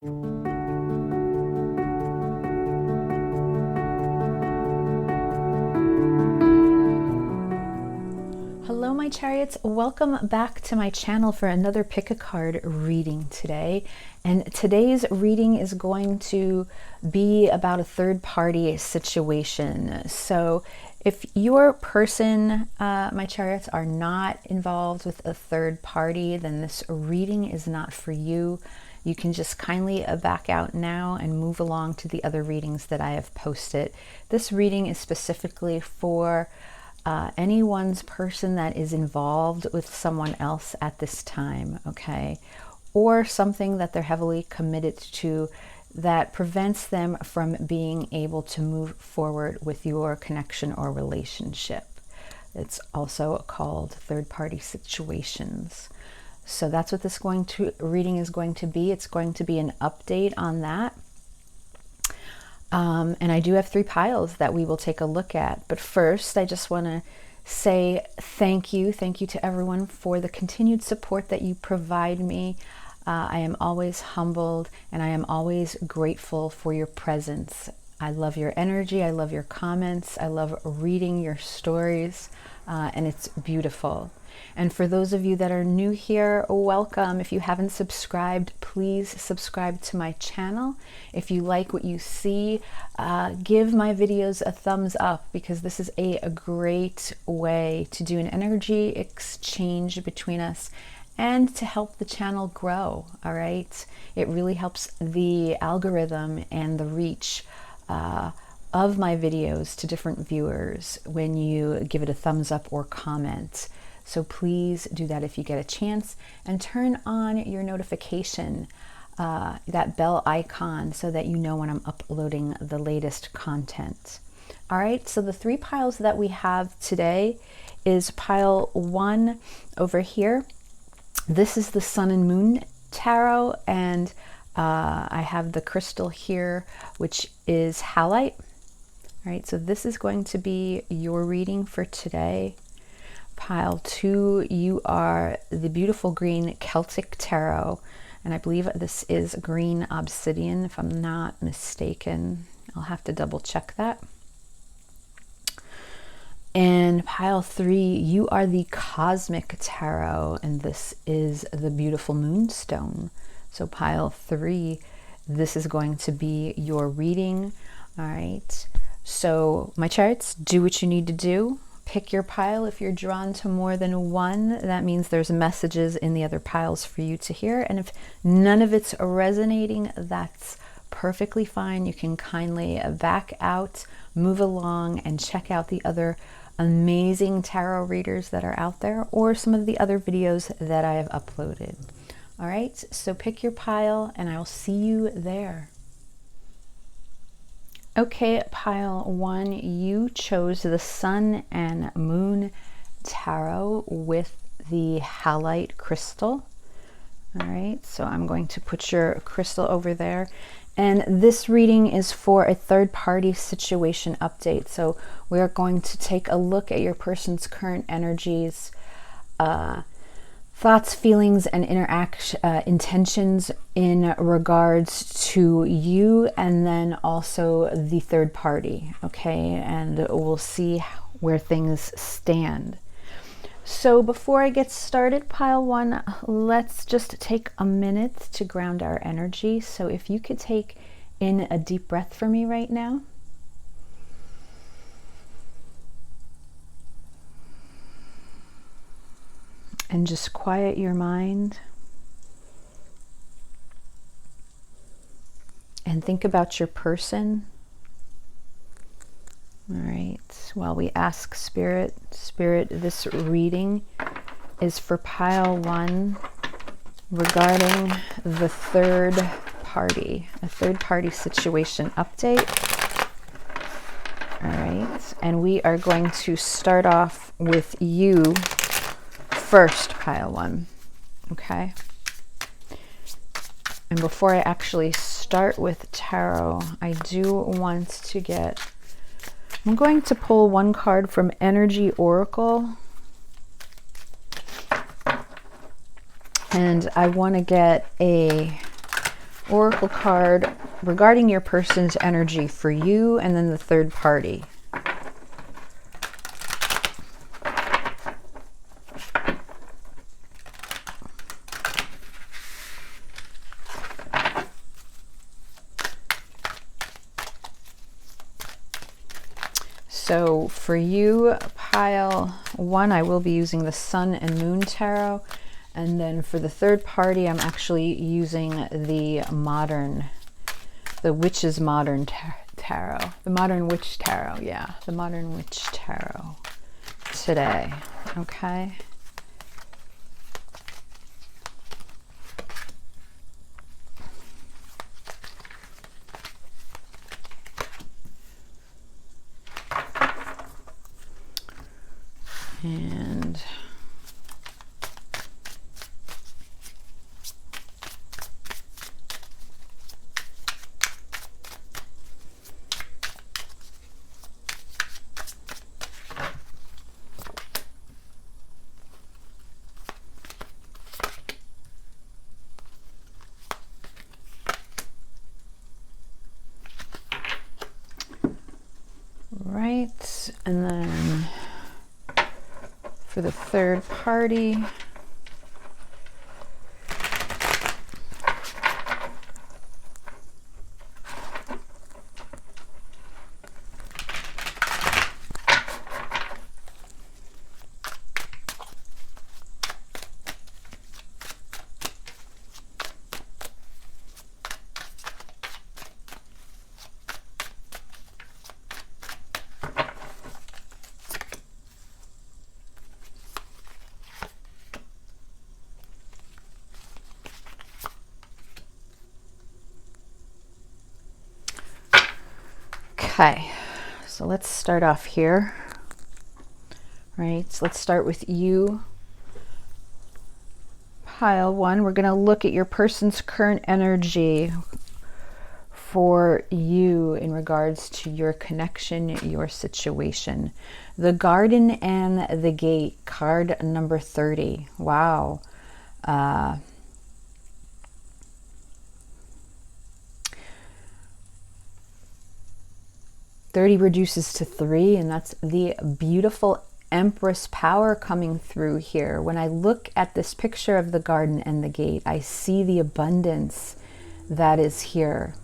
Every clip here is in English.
Hello my chariots, welcome back to my channel for another pick a card reading today. And today's reading is going to be about a third party situation. So if your person, my chariots, are not involved with a third party, then this reading is not for you. You can just kindly back out now and move along to the other readings that I have posted. This reading is specifically for anyone's person that is involved with someone else at this time, okay? Or something that they're heavily committed to that prevents them from being able to move forward with your connection or relationship. It's also called third-party situations. So that's what this reading is going to be. It's going to be an update on that. And I do have 3 piles that we will take a look at. But first, I just want to say thank you. Thank you to everyone for the continued support that you provide me. I am always humbled and I am always grateful for your presence. I love your energy. I love your comments. I love reading your stories, and it's beautiful. And for those of you that are new here, welcome. If you haven't subscribed, please subscribe to my channel. If you like what you see, give my videos a thumbs up, because this is a great way to do an energy exchange between us and to help the channel grow, all right? It really helps the algorithm and the reach of my videos to different viewers when you give it a thumbs up or comment. So please do that if you get a chance, and turn on your notification, that bell icon, so that you know when I'm uploading the latest content. All right, so the 3 piles that we have today is pile 1 over here. This is the Sun and Moon Tarot, and I have the crystal here, which is halite. All right, so this is going to be your reading for today. Pile 2, you are the beautiful green Celtic Tarot, and I believe this is green obsidian, if I'm not mistaken. I'll have to double check that. And pile 3, you are the Cosmic Tarot, and this is the beautiful Moonstone. So pile 3, this is going to be your reading. All right, so my chariots, do what you need to do. Pick your pile. If you're drawn to more than one, that means there's messages in the other piles for you to hear. And if none of it's resonating, that's perfectly fine. You can kindly back out, move along, and check out the other amazing tarot readers that are out there, or some of the other videos that I have uploaded. All right, so pick your pile and I'll see you there. Okay, pile 1, you chose the Sun and Moon Tarot with the halite crystal. All right, so I'm going to put your crystal over there. And this reading is for a third-party situation update. So we're going to take a look at your person's current energies, thoughts, feelings, and intentions in regards to you, and then also the third party, okay? And we'll see where things stand. So before I get started, pile 1, let's just take a minute to ground our energy. So if you could take in a deep breath for me right now. And just quiet your mind and think about your person. All right, while we ask Spirit, this reading is for pile 1 regarding the third party, a third party situation update. All right, and we are going to start off with you first, pile 1, okay? And before I actually start with tarot, I do want to get, I'm going to pull 1 card from Energy Oracle, and I want to get a oracle card regarding your person's energy for you, and then the third party. So for you, pile 1, I will be using the Sun and Moon Tarot. And then for the third party, I'm actually using the Witch's Modern Tarot. The Modern Witch Tarot, yeah. The Modern Witch Tarot today, okay? And right, and then for the third party, okay, so let's start off here, right? So let's start with you, pile 1. We're going to look at your person's current energy for you in regards to your connection, your situation. The Garden and the Gate, card number 30. Wow. 30 reduces to 3, and that's the beautiful Empress power coming through here. When I look at this picture of the Garden and the Gate, I see the abundance that is here.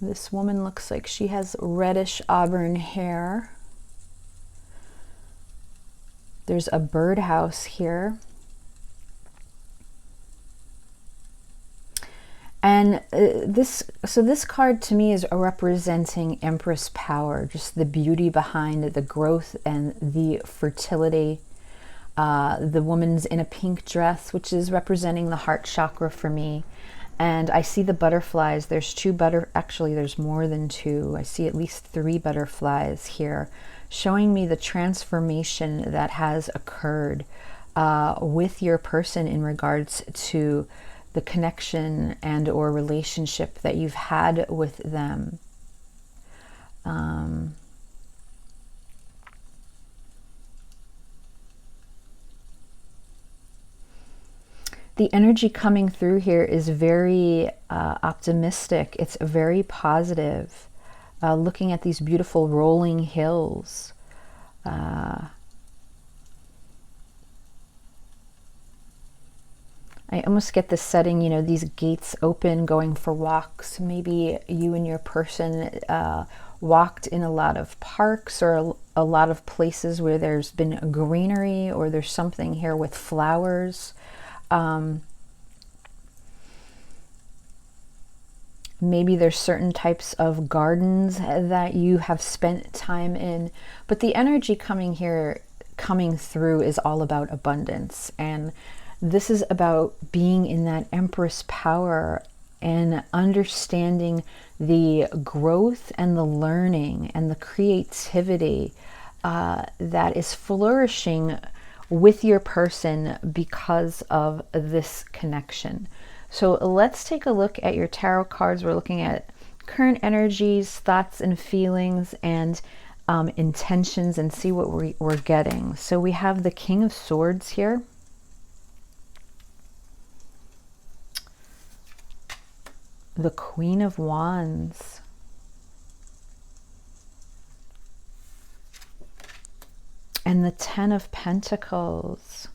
This woman looks like she has reddish auburn hair. There's a birdhouse here. And this card to me is representing Empress power, just the beauty behind the growth and the fertility. The woman's in a pink dress, which is representing the heart chakra for me. And I see the butterflies. There's actually there's more than 2. I see at least 3 butterflies here, showing me the transformation that has occurred with your person in regards to the connection and or relationship that you've had with them. The energy coming through here is very optimistic. It's very positive. Looking at these beautiful rolling hills. I almost get this setting, you know, these gates open, going for walks. Maybe you and your person walked in a lot of parks or a lot of places where there's been greenery, or there's something here with flowers. Maybe there's certain types of gardens that you have spent time in. But the energy coming through is all about abundance. And this is about being in that Empress power and understanding the growth and the learning and the creativity that is flourishing with your person because of this connection. So let's take a look at your tarot cards. We're looking at current energies, thoughts and feelings, and intentions, and see what we're getting. So we have the King of Swords here. the Queen of Wands. And the Ten of Pentacles.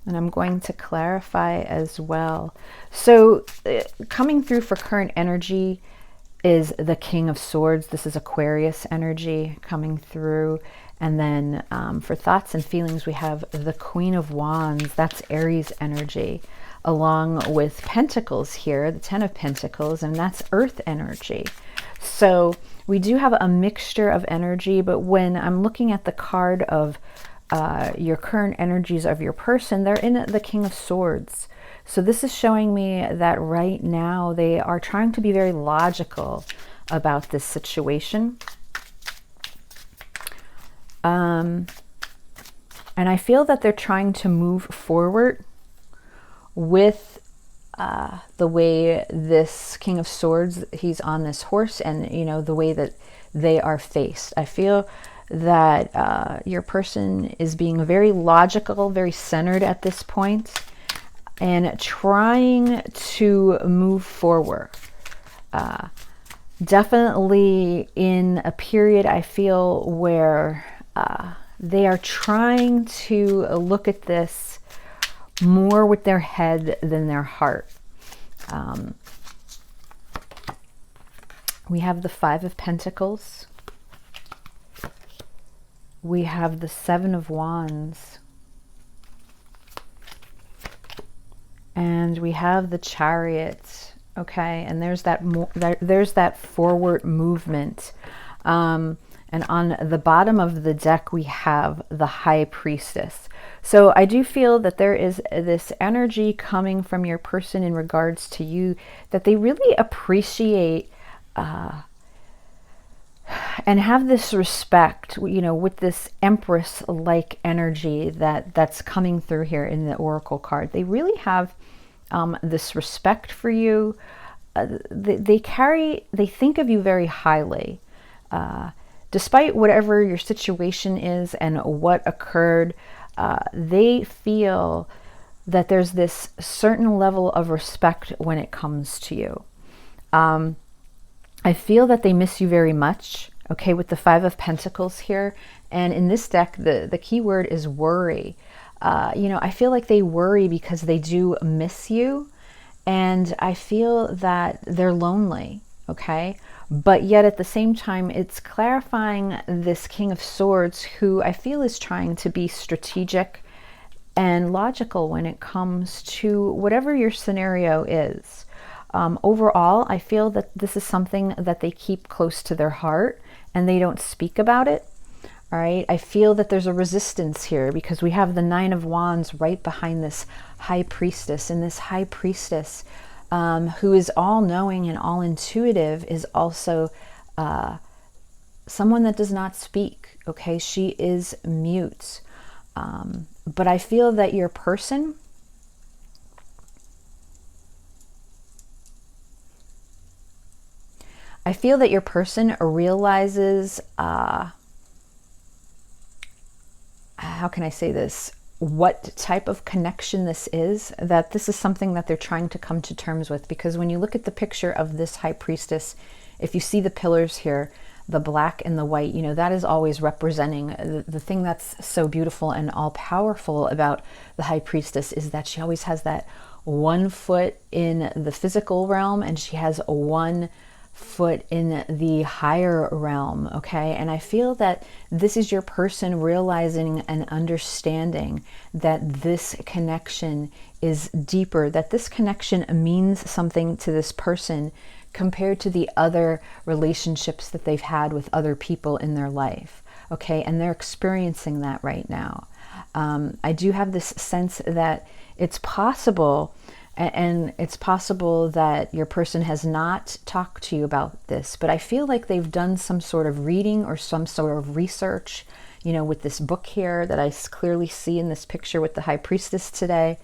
And I'm going to clarify as well. So coming through for current energy is the King of Swords. This is Aquarius energy coming through. And then for thoughts and feelings, we have the Queen of Wands. That's Aries energy, along with Pentacles here, the Ten of Pentacles, and that's Earth energy. So we do have a mixture of energy, but when I'm looking at the card of your current energies of your person, they're in the King of Swords. So this is showing me that right now they are trying to be very logical about this situation. And I feel that they're trying to move forward with the way this King of Swords, he's on this horse, and you know, the way that they are faced. I feel that your person is being very logical, very centered at this point, and trying to move forward. Definitely in a period, I feel, where they are trying to look at this more with their head than their heart. We have the Five of Pentacles. We have the Seven of Wands. And we have the Chariot. Okay, and there's that forward movement. And on the bottom of the deck, we have the High Priestess. So I do feel that there is this energy coming from your person in regards to you, that they really appreciate and have this respect, you know, with this Empress-like energy that's coming through here in the Oracle card. They really have this respect for you. They think of you very highly. Despite whatever your situation is and what occurred, they feel that there's this certain level of respect when it comes to you. I feel that they miss you very much, okay, with the Five of Pentacles here. And in this deck, the key word is worry. You know, I feel like they worry because they do miss you. And I feel that they're lonely, okay? But yet at the same time, it's clarifying this King of Swords, who I feel is trying to be strategic and logical when it comes to whatever your scenario is. Overall, I feel that this is something that they keep close to their heart and they don't speak about it. All right. I feel that there's a resistance here because we have the Nine of Wands right behind this High Priestess, and this High Priestess, who is all-knowing and all-intuitive, is also someone that does not speak, okay? She is mute. But I feel that your person, realizes, how can I say this? What type of connection this is, that this is something that they're trying to come to terms with. Because when you look at the picture of this High Priestess, if you see the pillars here, the black and the white, you know, that is always representing the thing that's so beautiful and all powerful about the High Priestess is that she always has that one foot in the physical realm and she has one foot in the higher realm, okay? And I feel that this is your person realizing and understanding that this connection is deeper, that this connection means something to this person compared to the other relationships that they've had with other people in their life, okay? And they're experiencing that right now. I do have this sense that it's possible, and it's possible that your person has not talked to you about this, but I feel like they've done some sort of reading or some sort of research, you know, with this book here that I clearly see in this picture with the High Priestess today.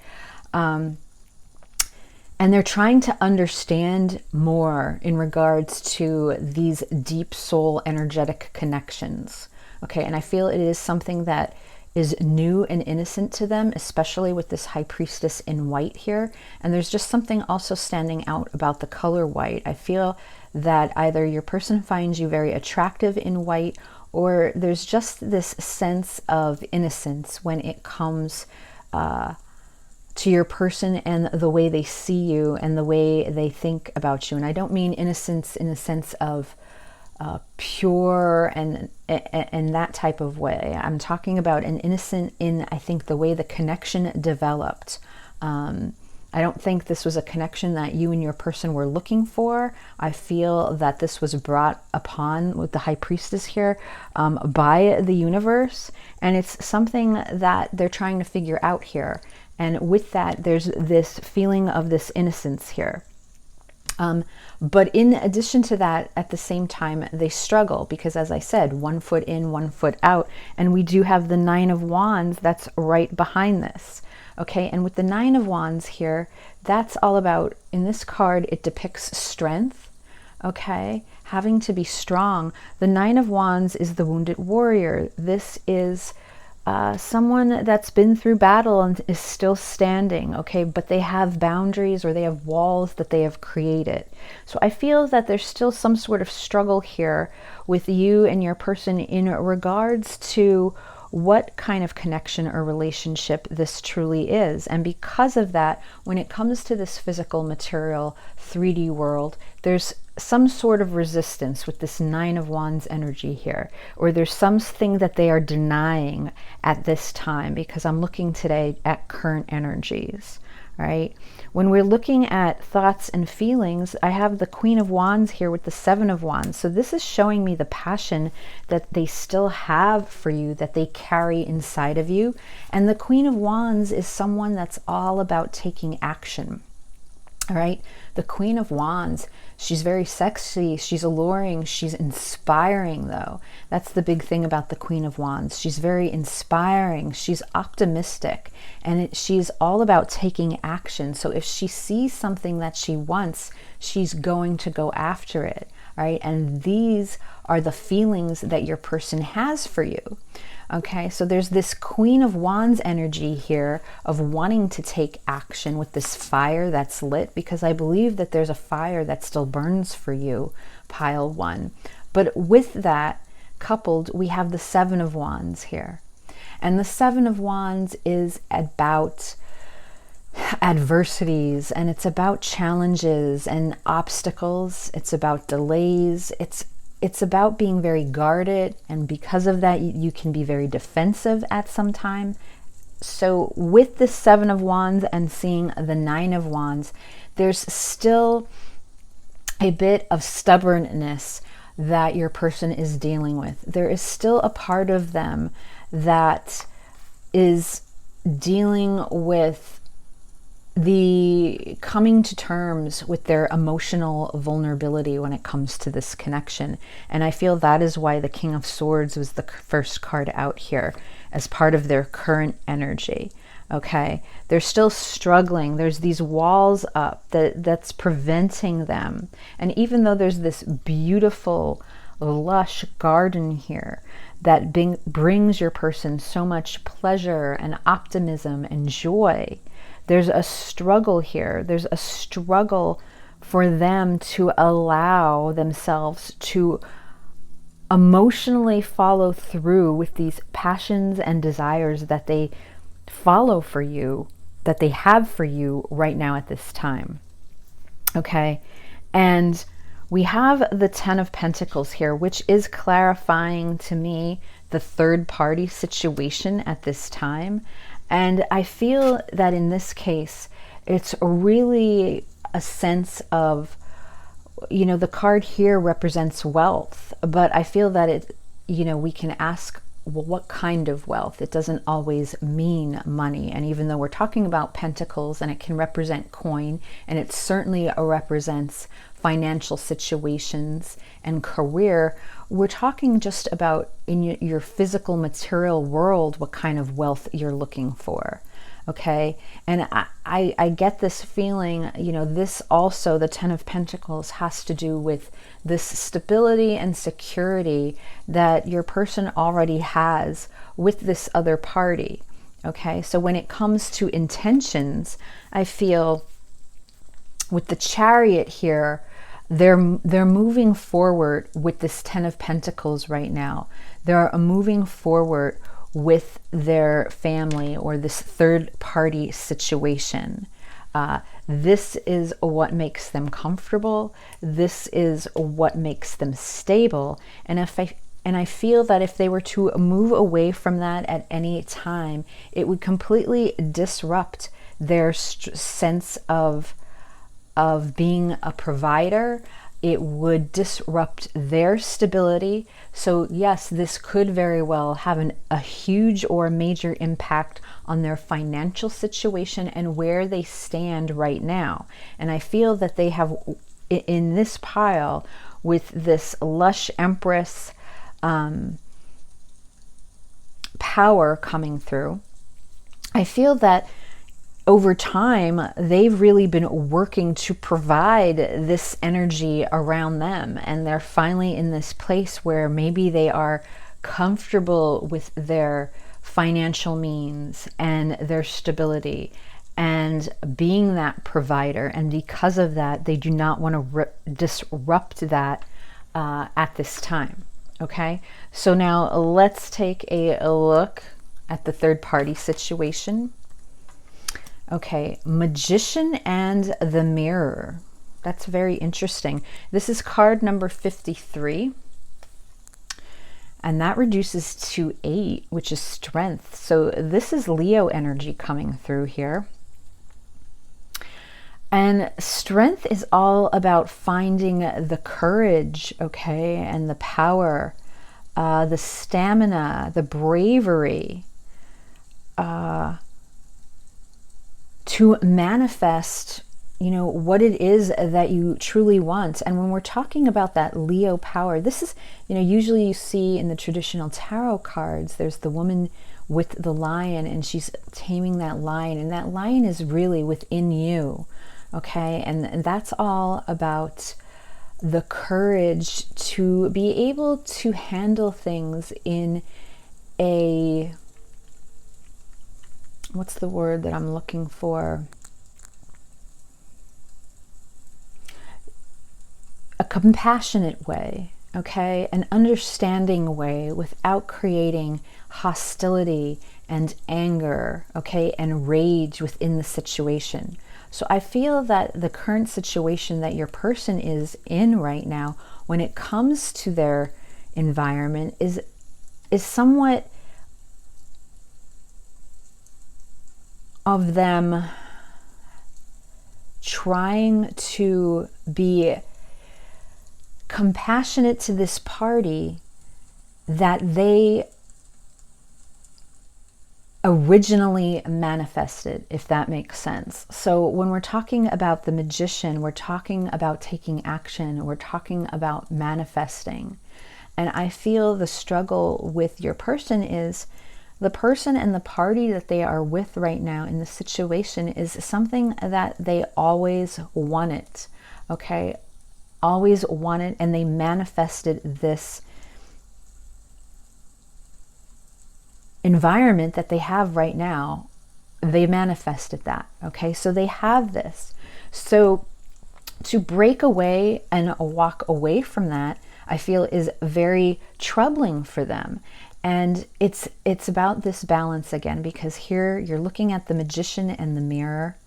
And they're trying to understand more in regards to these deep soul energetic connections. Okay, and I feel it is something that is new and innocent to them, especially with this High Priestess in white here. And there's just something also standing out about the color white. I feel that either your person finds you very attractive in white, or there's just this sense of innocence when it comes to your person and the way they see you and the way they think about you. And I don't mean innocence in the sense of pure and that type of way. I'm talking about an innocent in, I think, the way the connection developed. I don't think this was a connection that you and your person were looking for. I feel that this was brought upon with the High Priestess here by the universe, and it's something that they're trying to figure out here. And with that, there's this feeling of this innocence here. But in addition to that, at the same time, they struggle because, as I said, 1 foot in, 1 foot out. And we do have the Nine of Wands that's right behind this. Okay, and with the Nine of Wands here, that's all about, in this card, it depicts strength. Okay, having to be strong. The Nine of Wands is the wounded warrior. This is someone that's been through battle and is still standing, okay, but they have boundaries or they have walls that they have created. So I feel that there's still some sort of struggle here with you and your person in regards to what kind of connection or relationship this truly is. And because of that, when it comes to this physical, material, 3D world, there's some sort of resistance with this Nine of Wands energy here, or there's something that they are denying at this time, because I'm looking today at current energies, right? When we're looking at thoughts and feelings, I have the Queen of Wands here with the Seven of Wands. So this is showing me the passion that they still have for you, that they carry inside of you. And the Queen of Wands is someone that's all about taking action. All right, the Queen of Wands, she's very sexy, she's alluring, she's inspiring though. That's the big thing about the Queen of Wands. She's very inspiring, she's optimistic, and she's all about taking action. So if she sees something that she wants, she's going to go after it, right? And these are the feelings that your person has for you. Okay, so there's this Queen of Wands energy here of wanting to take action with this fire that's lit, because I believe that there's a fire that still burns for you, pile one. But with that coupled, we have the Seven of Wands here. And the Seven of Wands is about adversities, and it's about challenges and obstacles. It's about delays. It's about being very guarded, and because of that, you can be very defensive at some time. So with the Seven of Wands and seeing the Nine of Wands, there's still a bit of stubbornness that your person is dealing with. There is still a part of them that is dealing with the coming to terms with their emotional vulnerability when it comes to this connection. And I feel that is why the King of Swords was the first card out here as part of their current energy. Okay, they're still struggling. There's these walls up that's preventing them. And even though there's this beautiful, lush garden here that brings your person so much pleasure and optimism and joy, there's a struggle here. There's a struggle for them to allow themselves to emotionally follow through with these passions and desires that they follow for you, that they have for you right now at this time. Okay, and we have the Ten of Pentacles here, which is clarifying to me the third party situation at this time. And I feel that in this case, it's really a sense of, you know, the card here represents wealth, but I feel that it, you know, we can ask, well, what kind of wealth? It doesn't always mean money. And even though we're talking about pentacles and it can represent coin, and it certainly represents financial situations and career, we're talking just about in your physical material world, what kind of wealth you're looking for. Okay. And I get this feeling, you know, this also, the Ten of Pentacles, has to do with this stability and security that your person already has with this other party. Okay. So when it comes to intentions, I feel with the Chariot here, they're moving forward with this Ten of Pentacles right now. They're moving forward with their family or this third party situation. This is what makes them comfortable. This is what makes them stable. And I feel that if they were to move away from that at any time, it would completely disrupt their sense of being a provider. It would disrupt their stability. So yes, this could very well have a huge or major impact on their financial situation and where they stand right now. And I feel that they have, in this pile, with this lush Empress power coming through, I feel that over time, they've really been working to provide this energy around them. And they're finally in this place where maybe they are comfortable with their financial means and their stability and being that provider. And because of that, they do not want to disrupt that at this time. Okay, so now let's take a look at the third party situation. Okay, Magician and the Mirror. That's very interesting. This is card number 53. And that reduces to 8, which is Strength. So this is Leo energy coming through here. And Strength is all about finding the courage, okay, and the power, the stamina, the bravery, to manifest, you know, what it is that you truly want. And when we're talking about that Leo power, this is, you know, usually you see in the traditional tarot cards, there's the woman with the lion and she's taming that lion, and that lion is really within you. Okay, and that's all about the courage to be able to handle things in a, what's the word that I'm looking for? A compassionate way, okay? An understanding way without creating hostility and anger, okay? And rage within the situation. So I feel that the current situation that your person is in right now, when it comes to their environment, is somewhat of them trying to be compassionate to this party that they originally manifested, if that makes sense. So when we're talking about the Magician, we're talking about taking action, we're talking about manifesting. And I feel the struggle with your person is the person and the party that they are with right now in the situation is something that they always wanted, okay? Always wanted, and they manifested this environment that they have right now. They manifested that, okay? So they have this. So to break away and walk away from that, I feel is very troubling for them. And it's about this balance again, because here you're looking at the Magician and the Mirror,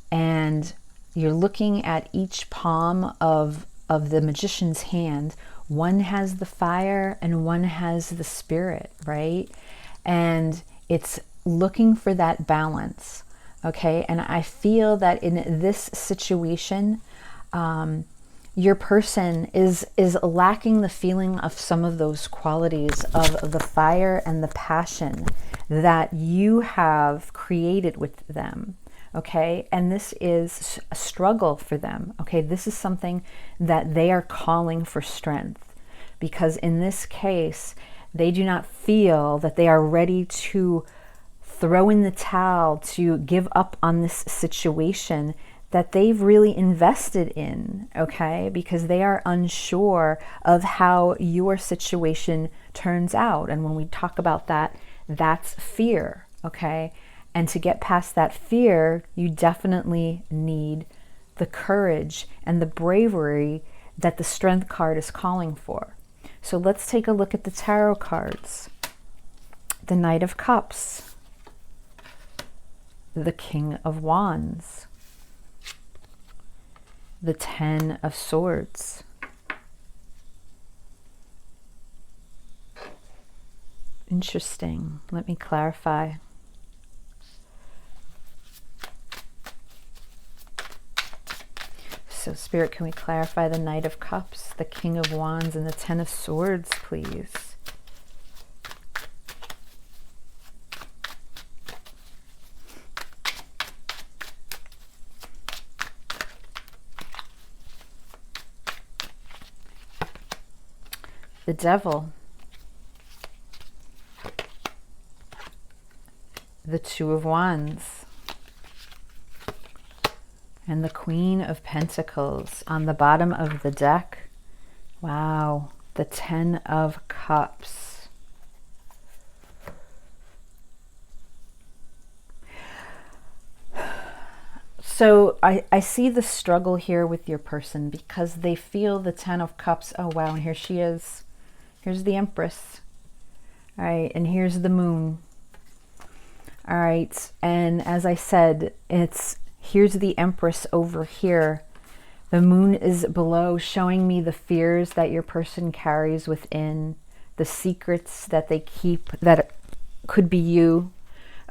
and you're looking at each palm of the Magician's hand. One has the fire and one has the spirit, right? And it's looking for that balance, okay? And I feel that in this situation, your person is lacking the feeling of some of those qualities of the fire and the passion that you have created with them, okay? And this is a struggle for them, okay? This is something that they are calling for strength, because in this case, they do not feel that they are ready to throw in the towel, to give up on this situation that they've really invested in, okay? Because they are unsure of how your situation turns out. And when we talk about that, that's fear, okay? And to get past that fear, you definitely need the courage and the bravery that the Strength card is calling for. So let's take a look at the tarot cards. The Knight of Cups, the King of Wands, the Ten of Swords, interesting. Let me clarify. So Spirit, can we clarify the Knight of Cups, the King of Wands, and the Ten of Swords, please? The Devil, the Two of Wands, and the Queen of Pentacles on the bottom of the deck. Wow, the Ten of Cups. So I see the struggle here with your person because they feel the Ten of Cups. Oh, wow, and here she is. Here's the Empress. All right, and here's the Moon. All right, and as I said, here's the Empress over here. The Moon is below, showing me the fears that your person carries within, the secrets that they keep, that could be you,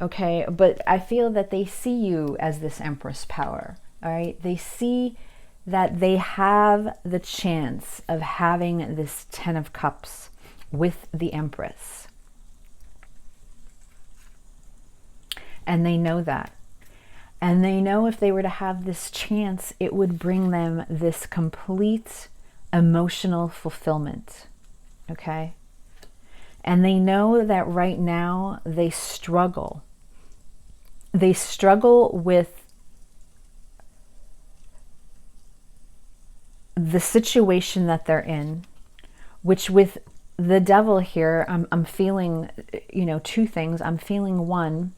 okay? But I feel that they see you as this Empress power, all right? They see that they have the chance of having this Ten of Cups with the Empress. And they know that. And they know if they were to have this chance, it would bring them this complete emotional fulfillment, okay? And they know that right now they struggle. They struggle with the situation that they're in, which with the Devil here, I'm feeling, two things. I'm feeling one,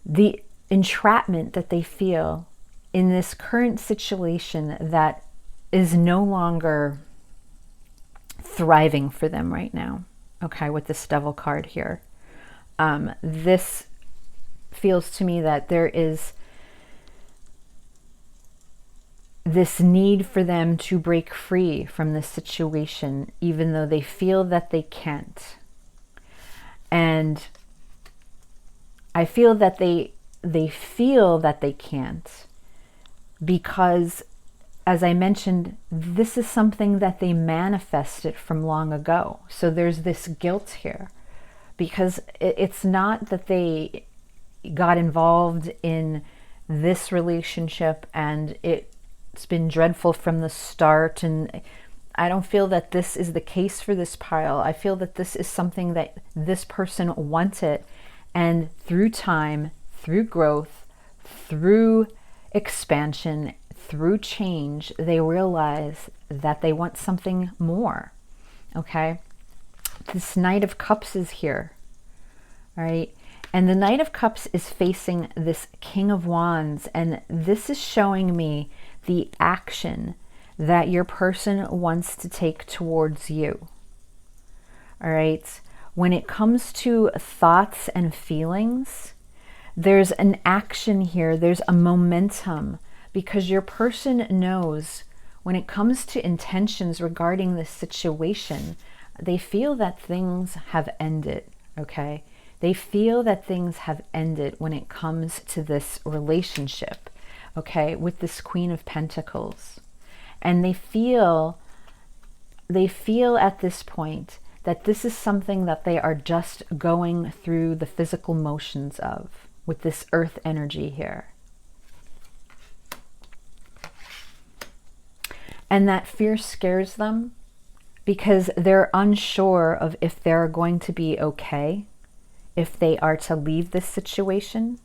the entrapment that they feel in this current situation that is no longer thriving for them right now, okay, with this Devil card here. This feels to me that there is this need for them to break free from this situation, even though they feel that they can't. And I feel that they feel that they can't because, as I mentioned, this is something that they manifested from long ago. So there's this guilt here because it's not that they got involved in this relationship and it's been dreadful from the start, and I don't feel that this is the case for this pile. I feel that this is something that this person wanted, and through time, through growth, through expansion, through change, they realize that they want something more, okay? This Knight of Cups is here, all right? And the Knight of Cups is facing this King of Wands, and this is showing me the action that your person wants to take towards you, all right? When it comes to thoughts and feelings, there's an action here, there's a momentum, because your person knows when it comes to intentions regarding this situation, they feel that things have ended, okay? They feel that things have ended when it comes to this relationship, okay, with this Queen of Pentacles. And they feel at this point that this is something that they are just going through the physical motions of with this earth energy here. And that fear scares them because they're unsure of if they're going to be okay if they are to leave this situation,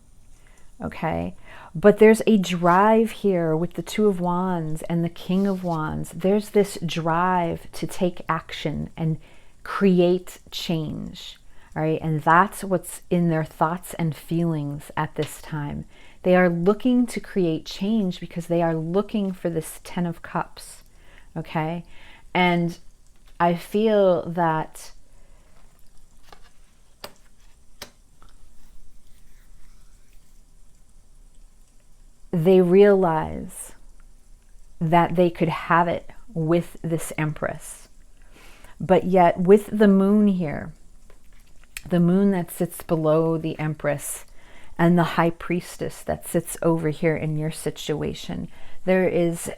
okay? But there's a drive here with the Two of Wands and the King of Wands. There's this drive to take action and create change, all right? And that's what's in their thoughts and feelings at this time. They are looking to create change because they are looking for this Ten of Cups, okay? And I feel that they realize that they could have it with this Empress. But yet with the Moon here, the Moon that sits below the Empress and the High Priestess that sits over here in your situation, there is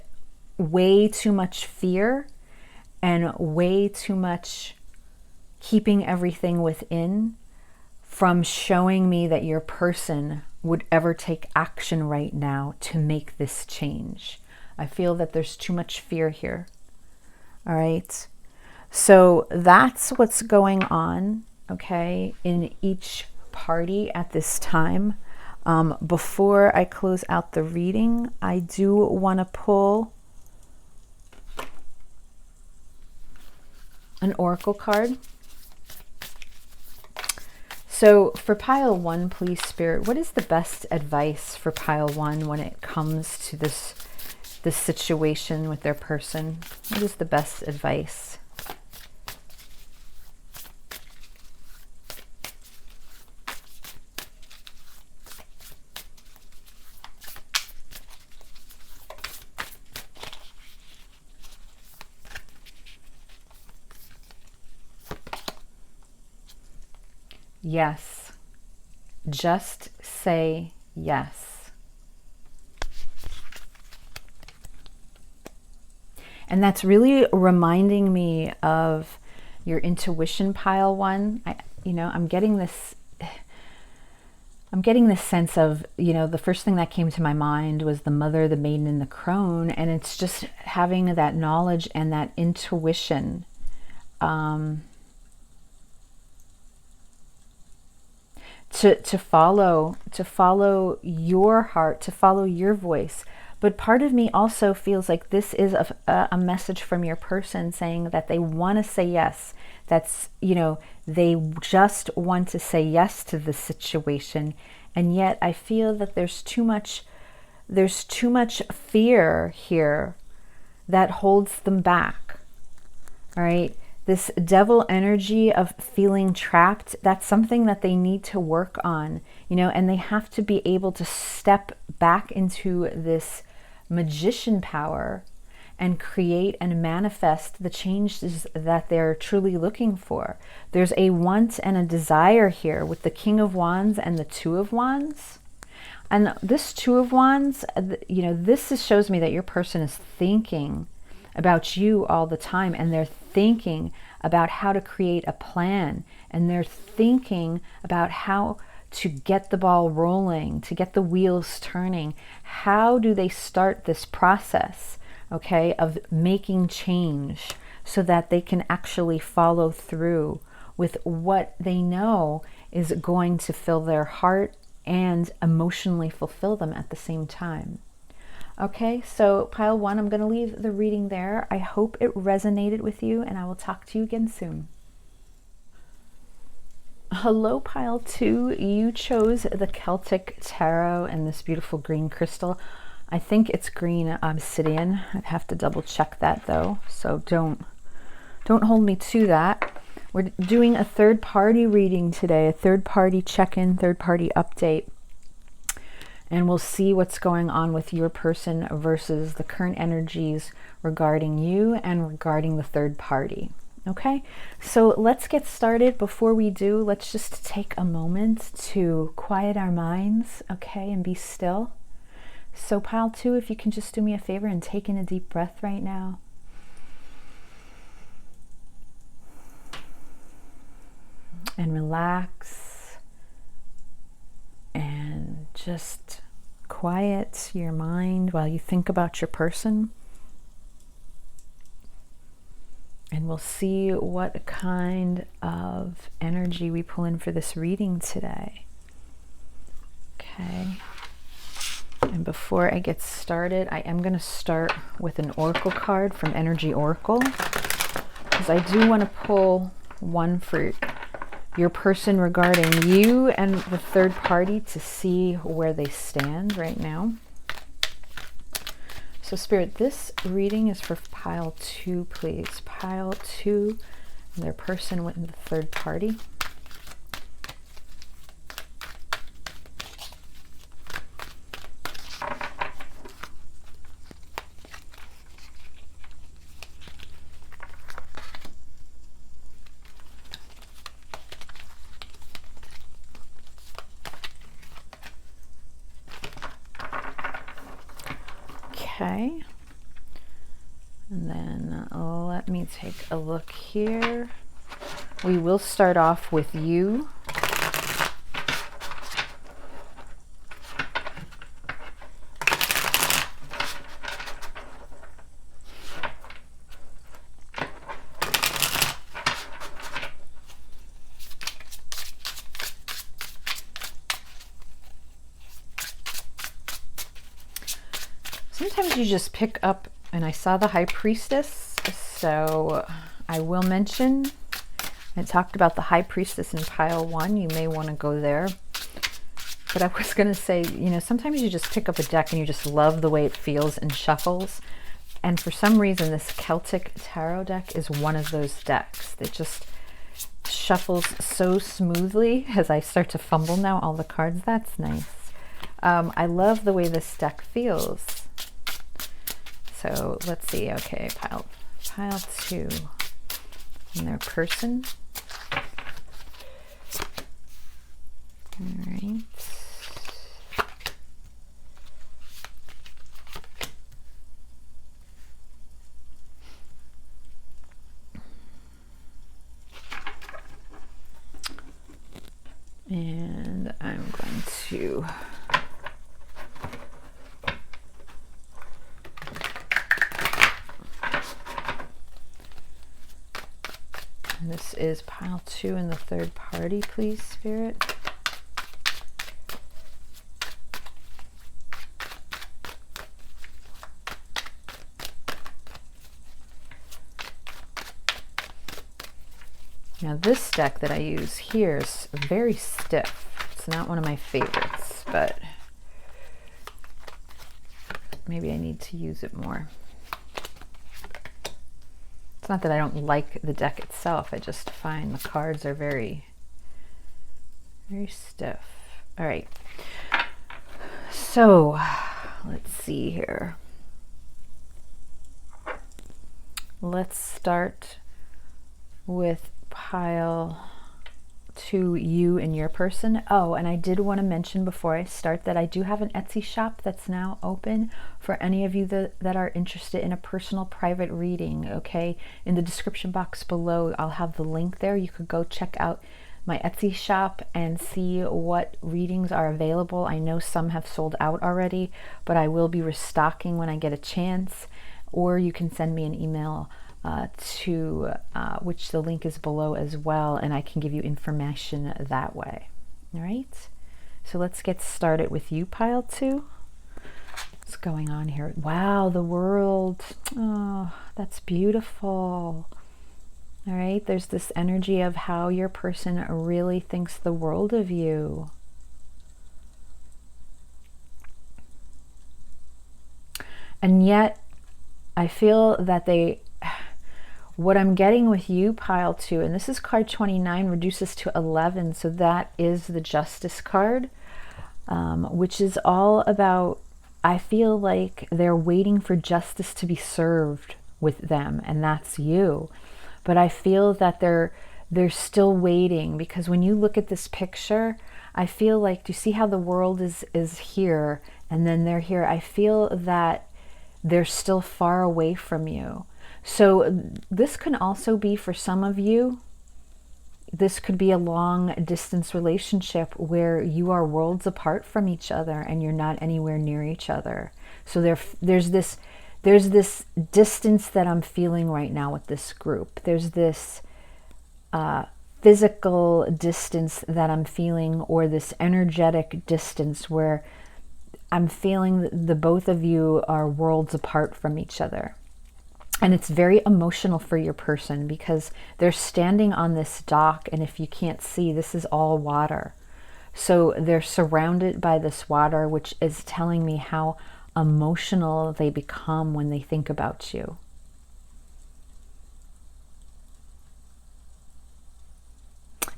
way too much fear and way too much keeping everything within from showing me that your person would ever take action right now to make this change. I feel that there's too much fear here. All right. So that's what's going on, okay, in each party at this time. Before I close out the reading, I do want to pull an oracle card. So for pile 1, please, Spirit, what is the best advice for pile 1 when it comes to this situation with their person? What is the best advice? Yes. Just say yes. And that's really reminding me of your intuition, pile 1. I'm getting this sense of, the first thing that came to my mind was the Mother, the Maiden, and the Crone. And it's just having that knowledge and that intuition. To follow your heart, to follow your voice. But part of me also feels like this is a message from your person saying that they want to say yes. That's, they just want to say yes to the situation. And yet I feel that there's too much fear here that holds them back. All right. This devil energy of feeling trapped, that's something that they need to work on, and they have to be able to step back into this magician power and create and manifest the changes that they're truly looking for. There's a want and a desire here with the King of Wands and the Two of Wands. And this Two of Wands, this shows me that your person is thinking about you all the time, and they're thinking about how to create a plan, and they're thinking about how to get the ball rolling, to get the wheels turning. How do they start this process, okay, of making change so that they can actually follow through with what they know is going to fill their heart and emotionally fulfill them at the same time? Okay, so pile 1, I'm going to leave the reading there. I hope it resonated with you, and I will talk to you again soon. Hello, pile 2. You chose the Celtic Tarot and this beautiful green crystal. I think it's green obsidian. I'd have to double check that though, so don't hold me to that. We're doing a third-party reading today, a third-party check-in, third-party update. And we'll see what's going on with your person versus the current energies regarding you and regarding the third party. Okay, so let's get started. Before we do, let's just take a moment to quiet our minds, okay, and be still. So pile 2, if you can just do me a favor and take in a deep breath right now. And relax. And just quiet your mind while you think about your person. And we'll see what kind of energy we pull in for this reading today. Okay. And before I get started, I am going to start with an oracle card from Energy Oracle, because I do want to pull one for your person regarding you and the third party to see where they stand right now. So Spirit, this reading is for pile 2, please. Pile 2, and their person with the third party. Okay, and then let me take a look here. We will start off with you. Sometimes you just pick up, and I saw the High Priestess, so I will mention, I talked about the High Priestess in pile 1. You may want to go there. But I was going to say, you know, sometimes you just pick up a deck and you just love the way it feels and shuffles. And for some reason, this Celtic Tarot deck is one of those decks that just shuffles so smoothly. As I start to fumble now all the cards, that's nice. I love the way this deck feels. So let's see. Okay, pile 2, and their person. All right. And I'm going to this is pile 2 in the third party, please, Spirit. Now this deck that I use here is very stiff. It's not one of my favorites, but maybe I need to use it more. It's not that I don't like the deck itself. I just find the cards are very, very stiff. All right. So let's see here. Let's start with pile 2, you and your person. Oh, and I did want to mention before I start that I do have an Etsy shop that's now open for any of you that are interested in a personal private reading. Okay, in the description box below, I'll have the link there. You could go check out my Etsy shop and see what readings are available. I know some have sold out already, but I will be restocking when I get a chance. Or you can send me an email to which the link is below as well, and I can give you information that way. All right, so let's get started with you, pile 2. What's going on here? Wow, the world. Oh, that's beautiful. All right, there's this energy of how your person really thinks the world of you. And yet I feel that what I'm getting with you, pile 2, and this is card 29, reduces to 11, so that is the Justice card, which is all about, I feel like they're waiting for justice to be served with them, and that's you. But I feel that they're still waiting, because when you look at this picture, I feel like, do you see how the world is here, and then they're here? I feel that they're still far away from you. So this can also be, for some of you, this could be a long distance relationship where you are worlds apart from each other and you're not anywhere near each other. So there's this there's this distance that I'm feeling right now with this group. There's this physical distance that I'm feeling, or this energetic distance where I'm feeling the both of you are worlds apart from each other. And it's very emotional for your person because they're standing on this dock, and if you can't see, this is all water. So they're surrounded by this water, which is telling me how emotional they become when they think about you.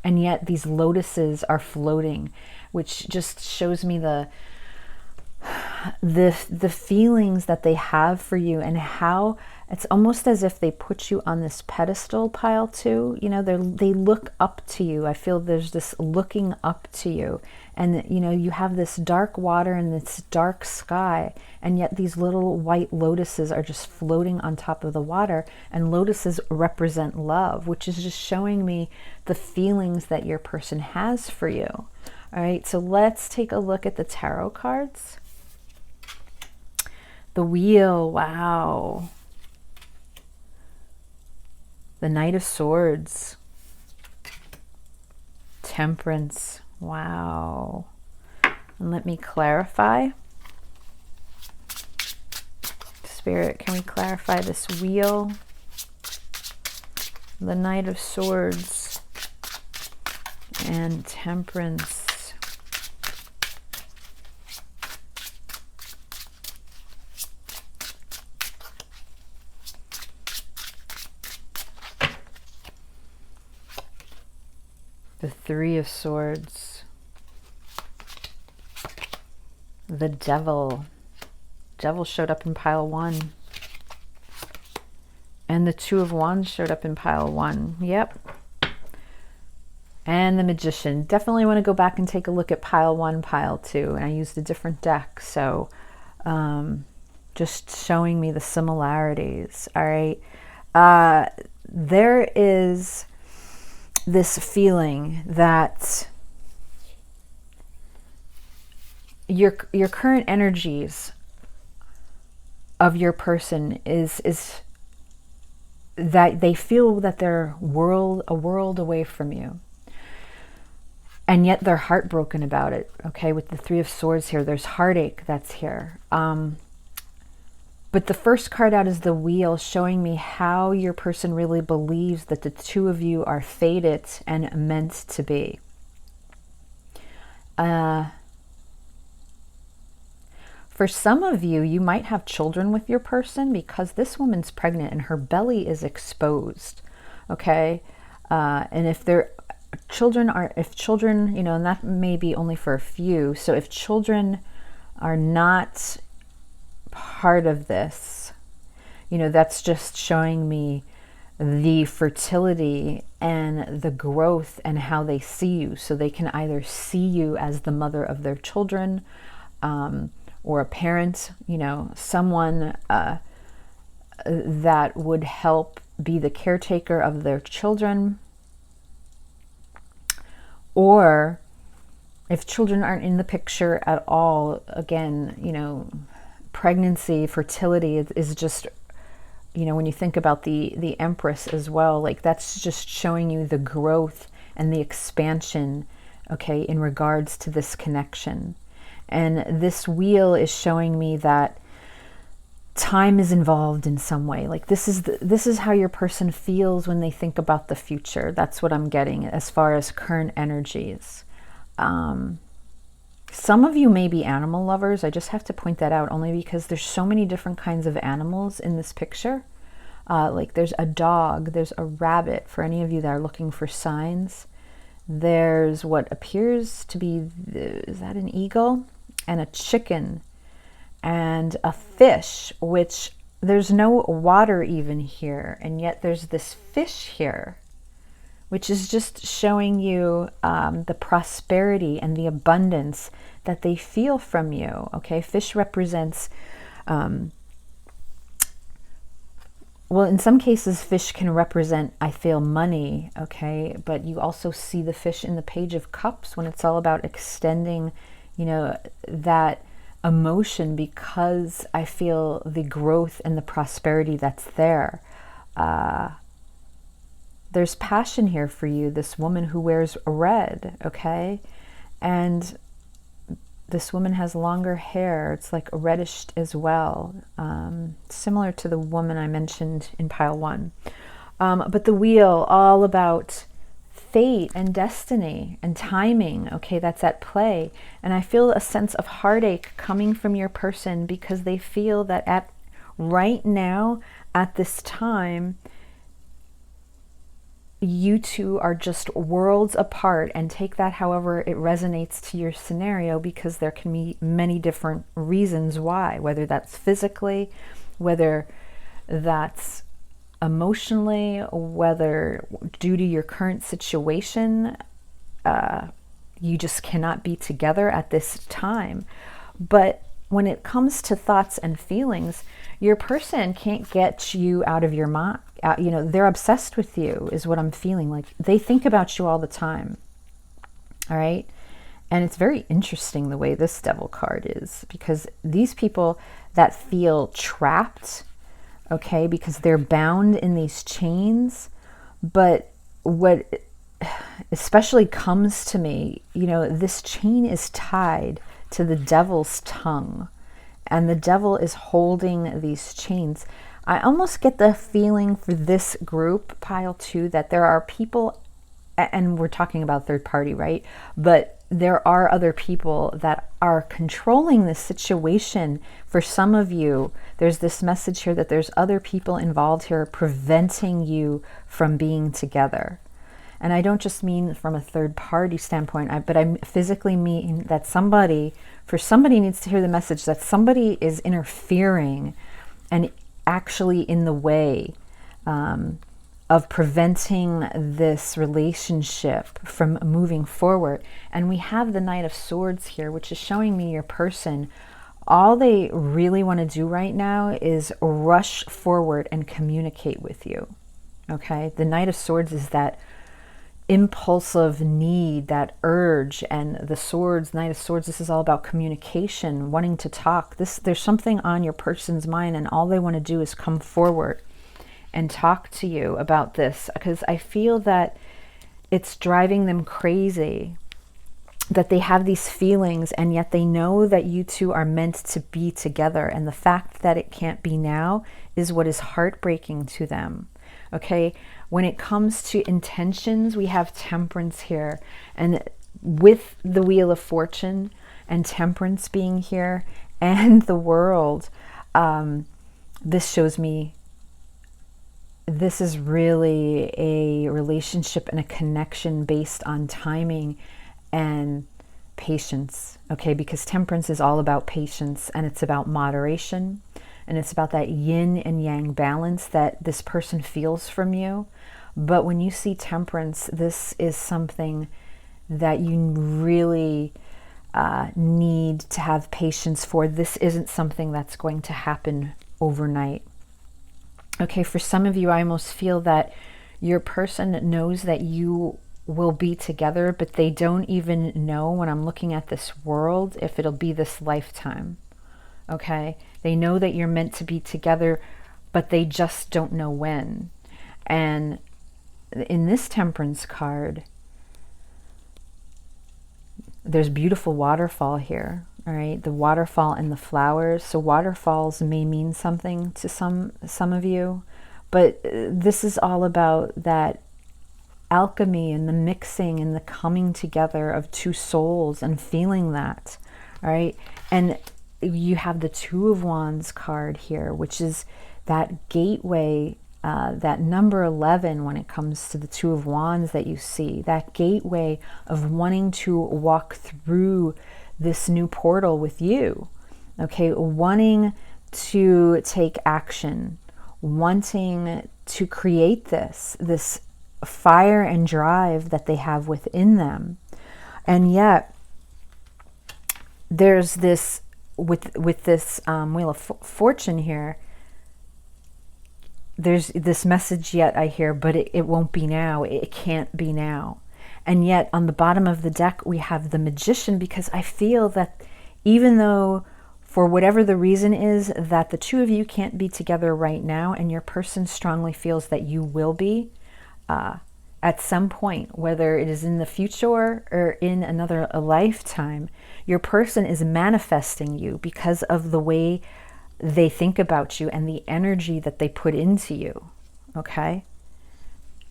And yet these lotuses are floating, which just shows me the feelings that they have for you, and how it's almost as if they put you on this pedestal pile too. You know, they look up to you. I feel there's this looking up to you, and you know, you have this dark water and this dark sky, and yet these little white lotuses are just floating on top of the water. And lotuses represent love, which is just showing me the feelings that your person has for you. All right, so let's take a look at the tarot cards. The Wheel, wow. The Knight of Swords. Temperance, wow. And let me clarify. Spirit, can we clarify this Wheel? The Knight of Swords and Temperance. The Three of Swords. The Devil. Devil showed up in pile 1. And the Two of Wands showed up in pile 1. Yep. And the Magician. Definitely want to go back and take a look at pile 1, pile 2. And I used a different deck. So just showing me the similarities. All right. There is this feeling that your current energies of your person is that they feel that they're a world away from you, and yet they're heartbroken about it. Okay, with the Three of Swords here, there's heartache that's here. But the first card out is the Wheel, showing me how your person really believes that the two of you are fated and meant to be. For some of you, you might have children with your person because this woman's pregnant and her belly is exposed. Okay, and if children, you know, and that may be only for a few. So if children are not part of this, you know, that's just showing me the fertility and the growth and how they see you. So they can either see you as the mother of their children, or a parent, you know, someone that would help be the caretaker of their children. Or if children aren't in the picture at all, again, you know, pregnancy, fertility is just, you know, when you think about the Empress as well, like that's just showing you the growth and the expansion, okay, in regards to this connection. And this Wheel is showing me that time is involved in some way. Like this is how your person feels when they think about the future. That's what I'm getting as far as current energies. Some of you may be animal lovers. I just have to point that out only because there's so many different kinds of animals in this picture. Like there's a dog, there's a rabbit, for any of you that are looking for signs. There's what appears to be, is that an eagle? And a chicken and a fish, which there's no water even here. And yet there's this fish here, which is just showing you the prosperity and the abundance that they feel from you. Okay, fish represents, well, in some cases, fish can represent, I feel, money, okay? But you also see the fish in the Page of Cups when it's all about extending, you know, that emotion because I feel the growth and the prosperity that's there. There's passion here for you, this woman who wears red, okay? And this woman has longer hair. It's like reddish as well, similar to the woman I mentioned in pile 1. But the wheel, all about fate and destiny and timing, okay, that's at play. And I feel a sense of heartache coming from your person because they feel that right now, at this time, you two are just worlds apart, and take that however it resonates to your scenario, because there can be many different reasons why, whether that's physically, whether that's emotionally, whether due to your current situation, you just cannot be together at this time. But when it comes to thoughts and feelings, your person can't get you out of your mind. You know, they're obsessed with you is what I'm feeling. Like they think about you all the time. All right. And it's very interesting the way this Devil card is, because these people that feel trapped, okay, because they're bound in these chains. But what especially comes to me, you know, this chain is tied to the devil's tongue, and the devil is holding these chains. I almost get the feeling for this group, pile 2, that there are people, and we're talking about third party, right? But there are other people that are controlling this situation. For some of you, there's this message here that there's other people involved here preventing you from being together. And I don't just mean from a third party standpoint, but I physically mean that somebody needs to hear the message that somebody is interfering and actually in the way of preventing this relationship from moving forward. And we have the Knight of Swords here, which is showing me your person, all they really want to do right now is rush forward and communicate with you. Okay, the Knight of Swords is that impulsive need, that urge, and the swords, Knight of Swords, this is all about communication, wanting to talk. There's something on your person's mind, and all they want to do is come forward and talk to you about this, because I feel that it's driving them crazy that they have these feelings, and yet they know that you two are meant to be together, and the fact that it can't be now is what is heartbreaking to them. Okay, when it comes to intentions, we have Temperance here, and with the Wheel of Fortune and Temperance being here and the World, this shows me this is really a relationship and a connection based on timing and patience, okay? Because Temperance is all about patience, and it's about moderation, and it's about that yin and yang balance that this person feels from you. But when you see Temperance, this is something that you really need to have patience for. This isn't something that's going to happen overnight. Okay, for some of you, I almost feel that your person knows that you will be together, but they don't even know, when I'm looking at this world, if it'll be this lifetime. Okay, they know that you're meant to be together, but they just don't know when. And in this Temperance card, there's beautiful waterfall here. All right, the waterfall and the flowers. So waterfalls may mean something to some of you, but this is all about that alchemy and the mixing and the coming together of two souls and feeling that. All right, and you have the Two of Wands card here, which is that gateway, that number 11 when it comes to the Two of Wands that you see, that gateway of wanting to walk through this new portal with you, okay? Wanting to take action, wanting to create this fire and drive that they have within them. And yet there's this, with this Wheel of Fortune here, there's this message yet I hear, but it won't be now. It can't be now. And yet on the bottom of the deck, we have the Magician, because I feel that even though for whatever the reason is that the two of you can't be together right now, and your person strongly feels that you will be at some point, whether it is in the future or in another lifetime. Your person is manifesting you because of the way they think about you and the energy that they put into you, okay?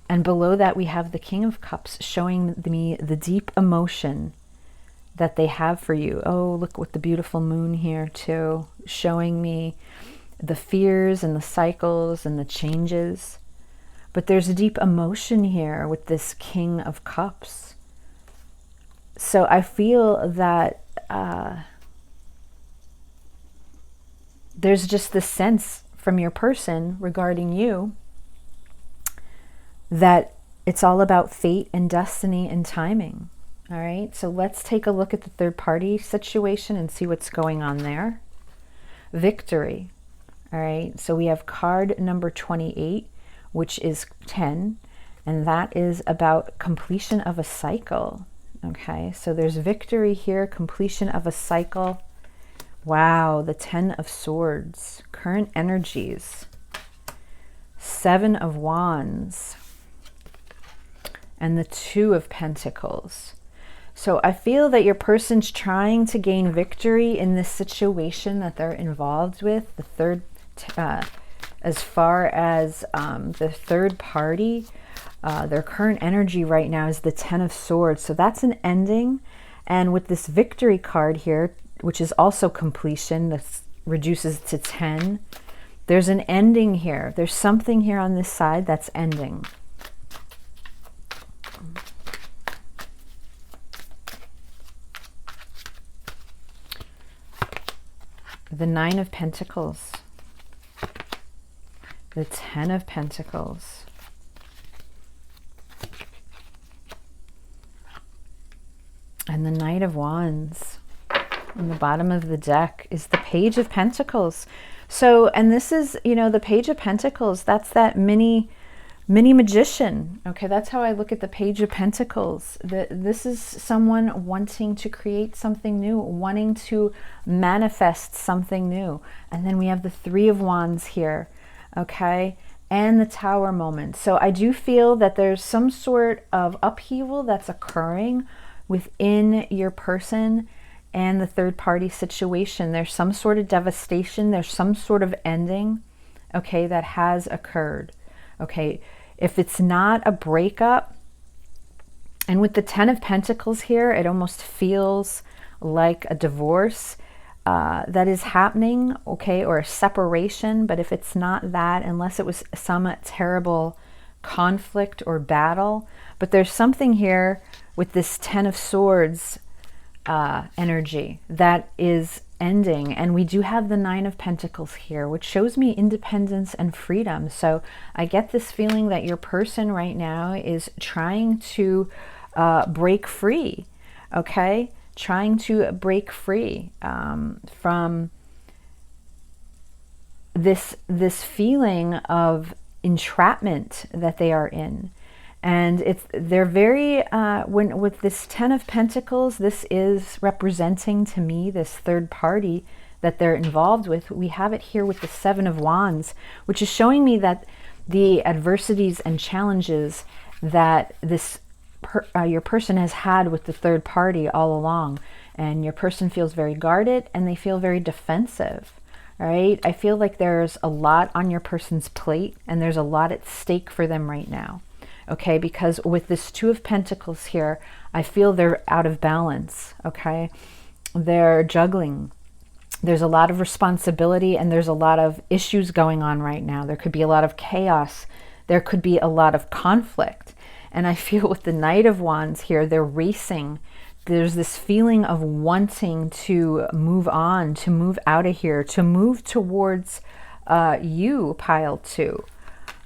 And below that, we have the King of Cups showing me the deep emotion that they have for you. Oh, look with the beautiful moon here too, showing me the fears and the cycles and the changes. But there's a deep emotion here with this King of Cups. So I feel that there's just this sense from your person regarding you that it's all about fate and destiny and timing. All right, so let's take a look at the third party situation and see what's going on there. Victory. All right, so we have card number 28, which is 10, and that is about completion of a cycle. Okay, so there's victory here, completion of a cycle. Wow, the 10 of Swords, current energies, 7 of Wands, and the 2 of Pentacles. So I feel that your person's trying to gain victory in this situation that they're involved with. The third, as far as the third party, their current energy right now is the 10 of Swords. So that's an ending. And with this victory card here, which is also completion, that reduces to 10, there's an ending here. There's something here on this side that's ending. The 9 of Pentacles, the 10 of Pentacles, and the Knight of Wands. On the bottom of the deck is the Page of Pentacles. So, and this is, you know, the Page of Pentacles, that's that mini magician. Okay, that's how I look at the Page of Pentacles. This is someone wanting to create something new, wanting to manifest something new. And then we have the 3 of Wands here, okay, and the Tower moment. So I do feel that there's some sort of upheaval that's occurring within your person and the third party situation. There's some sort of devastation. There's some sort of ending, okay, that has occurred. Okay, if it's not a breakup, and with the 10 of Pentacles here, it almost feels like a divorce that is happening, okay, or a separation. But if it's not that, unless it was some terrible conflict or battle, but there's something here with this 10 of Swords energy that is ending. And we do have the 9 of Pentacles here, which shows me independence and freedom. So I get this feeling that your person right now is trying to break free, okay? Trying to break free from this feeling of entrapment that they are in. And they're very, with this 10 of Pentacles, this is representing to me this third party that they're involved with. We have it here with the 7 of Wands, which is showing me that the adversities and challenges that your person has had with the third party all along. And your person feels very guarded and they feel very defensive. All right, I feel like there's a lot on your person's plate and there's a lot at stake for them right now. Okay, because with this 2 of Pentacles here, I feel they're out of balance, okay? They're juggling. There's a lot of responsibility and there's a lot of issues going on right now. There could be a lot of chaos. There could be a lot of conflict. And I feel with the Knight of Wands here, they're racing. There's this feeling of wanting to move on, to move out of here, to move towards you, pile 2,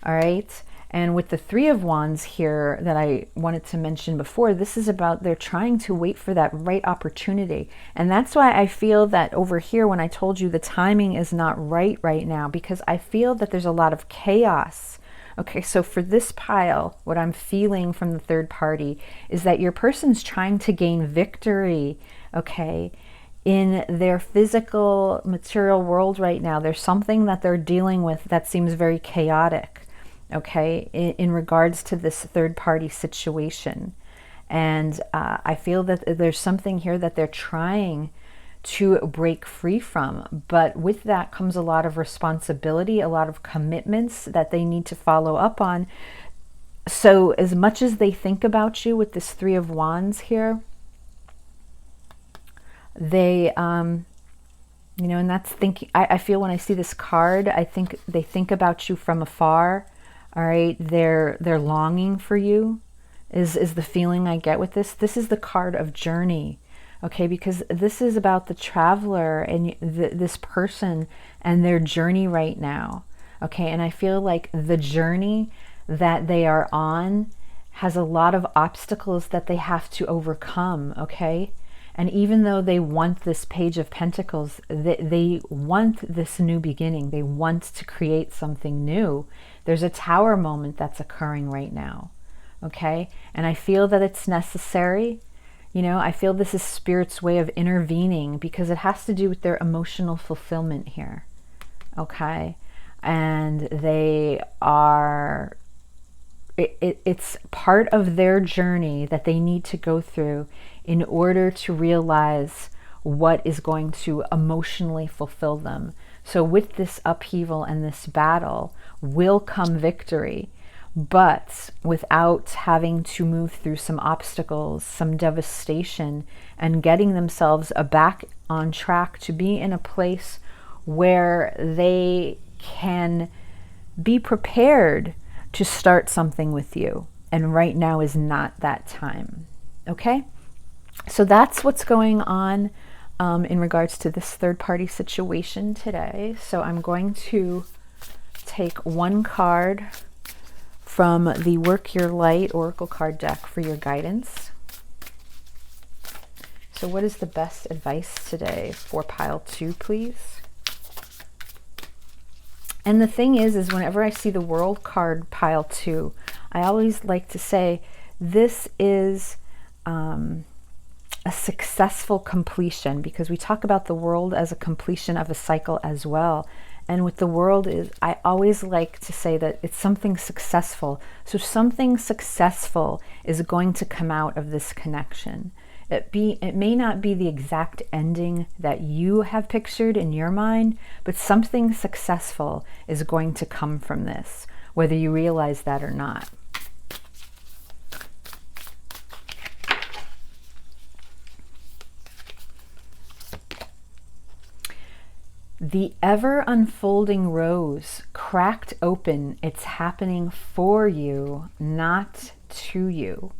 all right? And with the 3 of Wands here that I wanted to mention before, this is about they're trying to wait for that right opportunity. And that's why I feel that over here, when I told you the timing is not right now, because I feel that there's a lot of chaos. Okay, so for this pile, what I'm feeling from the third party is that your person's trying to gain victory, okay, in their physical material world right now, there's something that they're dealing with that seems very chaotic, okay, in regards to this third party situation. And I feel that there's something here that they're trying to break free from. But with that comes a lot of responsibility, a lot of commitments that they need to follow up on. So as much as they think about you with this Three of Wands here, they, you know, and that's thinking, I feel when I see this card, I think they think about you from afar. All right. They're longing for you is the feeling I get with this. This is the card of journey. Okay, because this is about the traveler and this person and their journey right now. Okay, and I feel like the journey that they are on has a lot of obstacles that they have to overcome. Okay, and even though they want this Page of Pentacles, they want this new beginning. They want to create something new. There's a Tower moment that's occurring right now. Okay, and I feel that it's necessary. You know, I feel this is Spirit's way of intervening because it has to do with their emotional fulfillment here. Okay. And they are, it's part of their journey that they need to go through in order to realize what is going to emotionally fulfill them. So with this upheaval and this battle will come victory. But without having to move through some obstacles, some devastation, and getting themselves back on track to be in a place where they can be prepared to start something with you. And right now is not that time. Okay? So that's what's going on in regards to this third party situation today. So I'm going to take one card from the Work Your Light Oracle card deck for your guidance. So what is the best advice today for pile 2, please? And the thing is whenever I see the World card pile 2, I always like to say this is a successful completion, because we talk about the World as a completion of a cycle as well. And with the World, I always like to say that it's something successful. So something successful is going to come out of this connection. It may not be the exact ending that you have pictured in your mind, but something successful is going to come from this, whether you realize that or not. The ever unfolding rose cracked open. It's happening for you, not to you.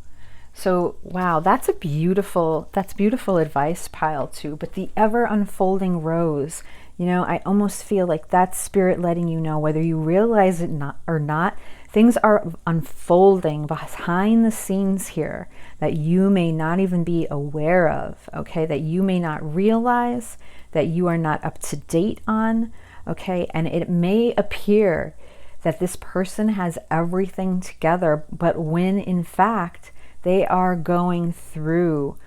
So, wow, that's beautiful advice, pile 2. But the ever unfolding rose, you know, I almost feel like that's Spirit letting you know, whether you realize it or not, things are unfolding behind the scenes here that you may not even be aware of, okay, that you may not realize, that you are not up to date on, okay? And it may appear that this person has everything together, but when in fact they are going through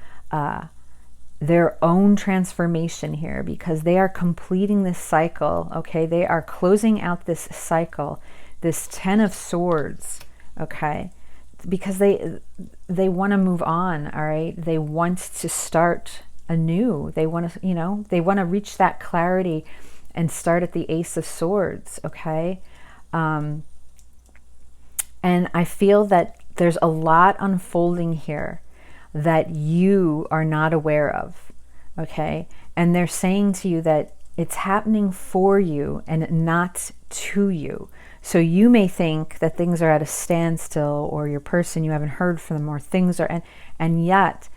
their own transformation here, because they are completing this cycle, okay? They are closing out this cycle, this 10 of Swords, okay? Because they want to move on, all right? They want to start anew. They want to, you know, they want to reach that clarity and start at the Ace of Swords, okay? And I feel that there's a lot unfolding here that you are not aware of, okay? And they're saying to you that it's happening for you and not to you. So you may think that things are at a standstill, or your person, you haven't heard from them, or things are, and yet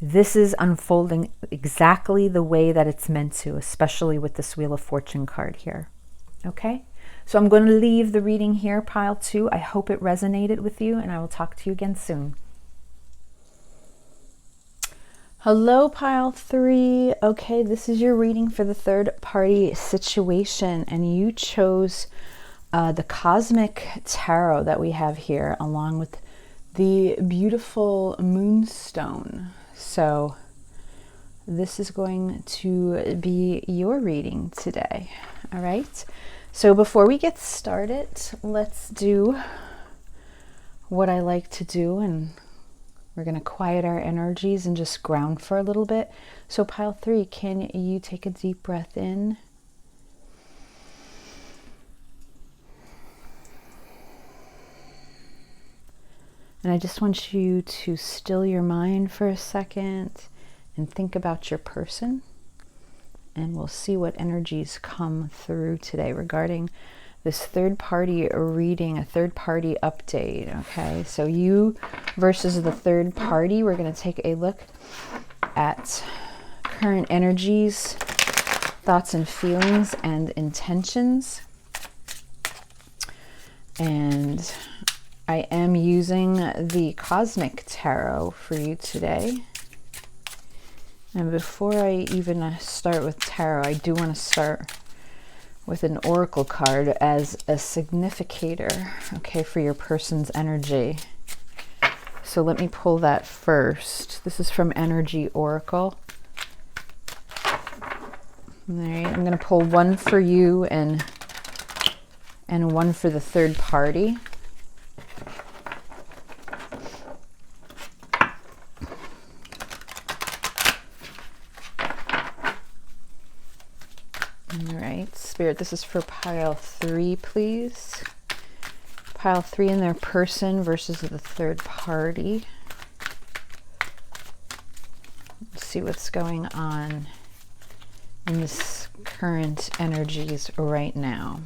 this is unfolding exactly the way that it's meant to, especially with this Wheel of Fortune card here. Okay? So I'm going to leave the reading here, pile 2. I hope it resonated with you, and I will talk to you again soon. Hello, pile 3. Okay, this is your reading for the third party situation, and you chose the Cosmic Tarot that we have here, along with the beautiful Moonstone. So this is going to be your reading today. All right. So before we get started, let's do what I like to do, and we're going to quiet our energies and just ground for a little bit. So pile 3, can you take a deep breath in? And I just want you to still your mind for a second and think about your person. And we'll see what energies come through today regarding this third-party reading, a third-party update. Okay, so you versus the third party. We're going to take a look at current energies, thoughts and feelings, and intentions. And I am using the Cosmic Tarot for you today. And before I even start with tarot, I do want to start with an oracle card as a significator, okay, for your person's energy. So let me pull that first. This is from Energy Oracle. All right, I'm going to pull one for you and one for the third party. All right, Spirit, this is for pile 3, please. Pile 3 in their person versus the third party. Let's see what's going on in this current energies right now.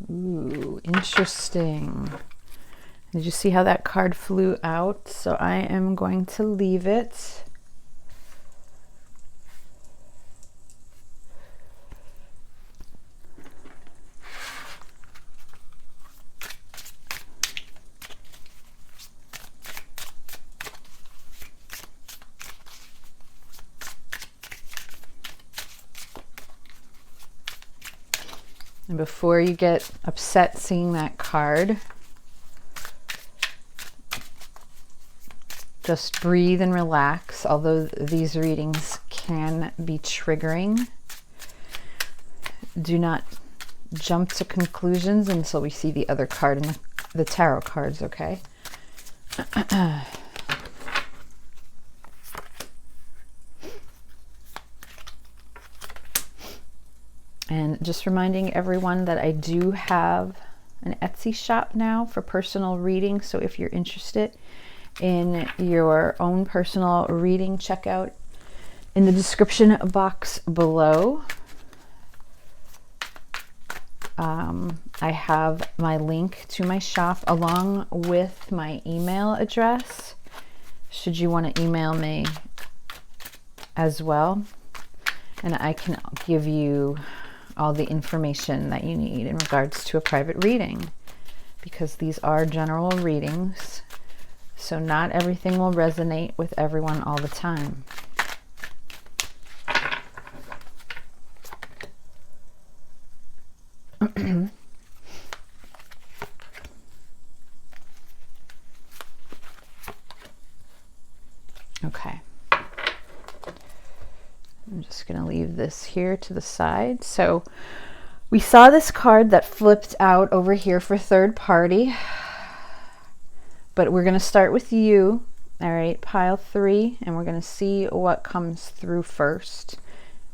Ooh, interesting. Did you see how that card flew out? So I am going to leave it. And before you get upset seeing that card, just breathe and relax. Although these readings can be triggering, do not jump to conclusions until we see the other card in the tarot cards, okay? And just reminding everyone that I do have an Etsy shop now for personal reading. So if you're interested in your own personal reading, check out in the description box below. I have my link to my shop along with my email address, should you want to email me as well. And I can give you all the information that you need in regards to a private reading, because these are general readings, so not everything will resonate with everyone all the time. Okay. I'm just going to leave this here to the side. So we saw this card that flipped out over here for third party, but we're going to start with you. All right, pile 3, and we're going to see what comes through first.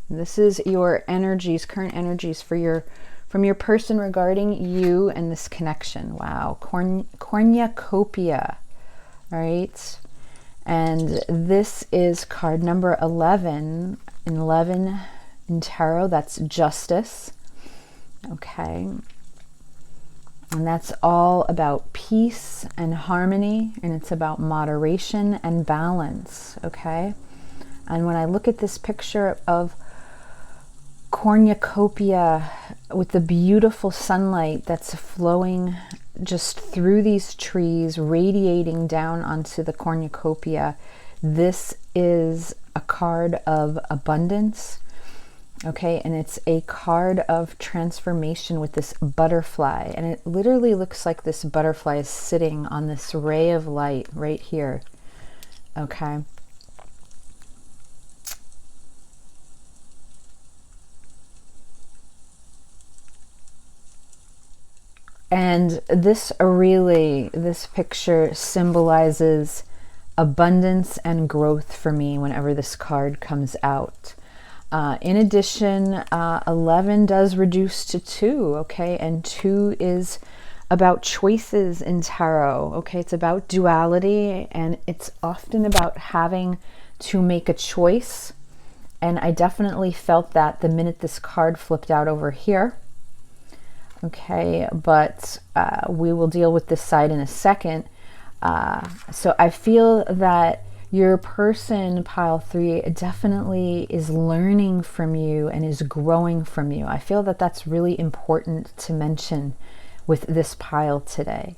This is your energies, current energies for from your person regarding you and this connection. Wow, cornucopia. All right. And this is card number 11, and 11 in tarot, that's justice. Okay. And that's all about peace and harmony, and it's about moderation and balance. Okay. And when I look at this picture of cornucopia with the beautiful sunlight that's flowing just through these trees, radiating down onto the cornucopia, This is a card of abundance, okay, and it's a card of transformation with this butterfly, and it literally looks like this butterfly is sitting on this ray of light right here, okay. And this picture symbolizes abundance and growth for me whenever this card comes out. In addition, 11 does reduce to 2, okay? And 2 is about choices in tarot, okay? It's about duality, and it's often about having to make a choice. And I definitely felt that the minute this card flipped out over here. Okay, but we will deal with this side in a second. So I feel that your person, pile 3, definitely is learning from you and is growing from you. I feel that that's really important to mention with this pile today.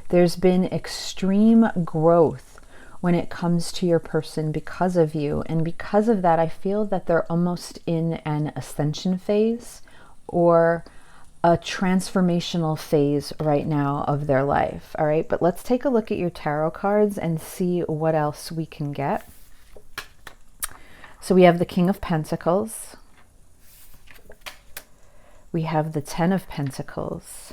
There's been extreme growth when it comes to your person because of you. And because of that, I feel that they're almost in an ascension phase or a transformational phase right now of their life. All right, but let's take a look at your tarot cards and see what else we can get. So we have the King of Pentacles. We have the 10 of Pentacles.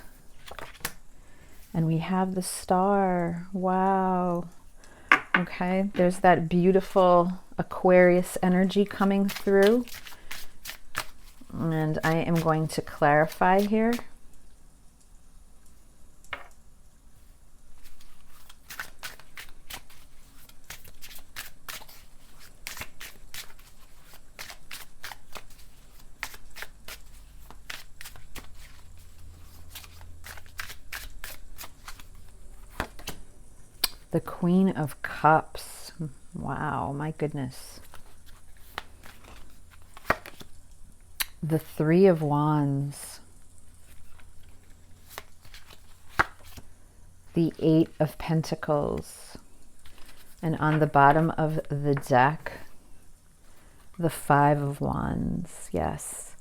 And we have the Star. Wow. Okay, there's that beautiful Aquarius energy coming through. And I am going to clarify here. The Queen of Cups. Wow, my goodness. The 3 of Wands, the 8 of Pentacles, and on the bottom of the deck, the 5 of Wands. Yes.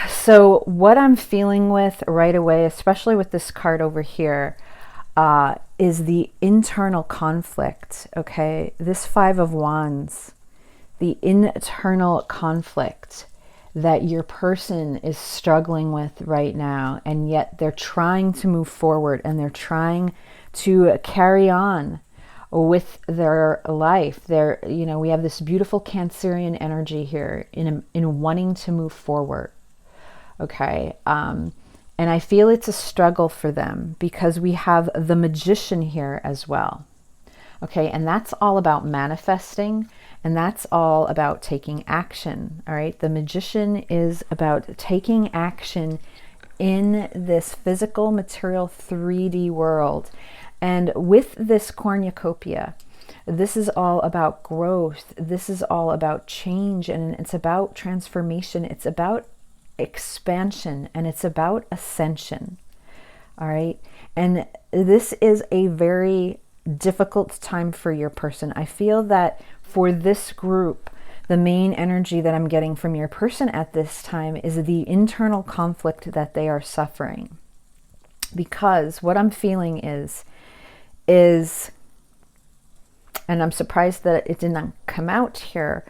So what I'm feeling with right away, especially with this card over here, is the internal conflict, okay? This 5 of Wands, the internal conflict that your person is struggling with right now, and yet they're trying to move forward and they're trying to carry on with their life. They're, you know, we have this beautiful Cancerian energy here in wanting to move forward. Okay. And I feel it's a struggle for them because we have the Magician here as well. Okay. And that's all about manifesting. And that's all about taking action, all right? The Magician is about taking action in this physical, material, 3D world. And with this cornucopia, this is all about growth. This is all about change, and it's about transformation. It's about expansion, and it's about ascension, all right? And this is a very difficult time for your person. I feel that for this group, the main energy that I'm getting from your person at this time is the internal conflict that they are suffering. Because what I'm feeling is, and I'm surprised that it did not come out here,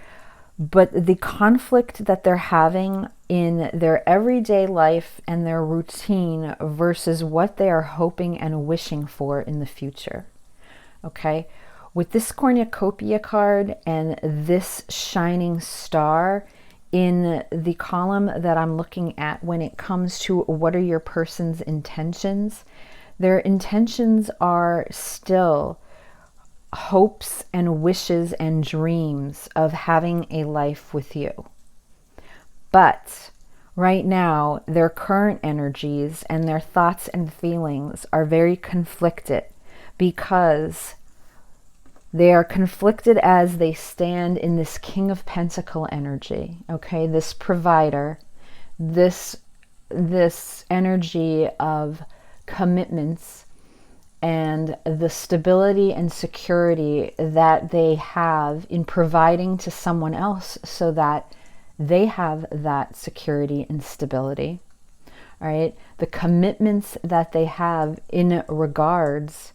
but the conflict that they're having in their everyday life and their routine versus what they are hoping and wishing for in the future. Okay? With this cornucopia card and this shining star in the column that I'm looking at when it comes to what are your person's intentions, their intentions are still hopes and wishes and dreams of having a life with you. But right now, their current energies and their thoughts and feelings are very conflicted because they are conflicted as they stand in this King of Pentacle energy, okay? This provider, this energy of commitments and the stability and security that they have in providing to someone else so that they have that security and stability. All right. The commitments that they have in regards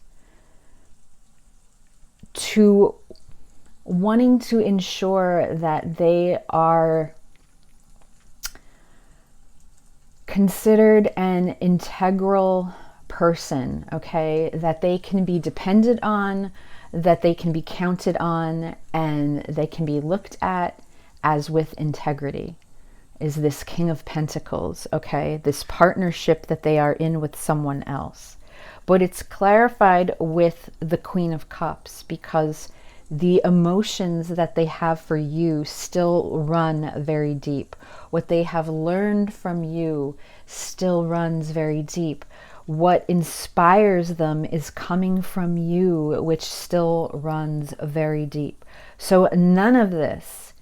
to wanting to ensure that they are considered an integral person, okay, that they can be depended on, that they can be counted on, and they can be looked at as with integrity, is this King of Pentacles, okay, this partnership that they are in with someone else. But it's clarified with the Queen of Cups because the emotions that they have for you still run very deep. What they have learned from you still runs very deep. What inspires them is coming from you, which still runs very deep. So none of this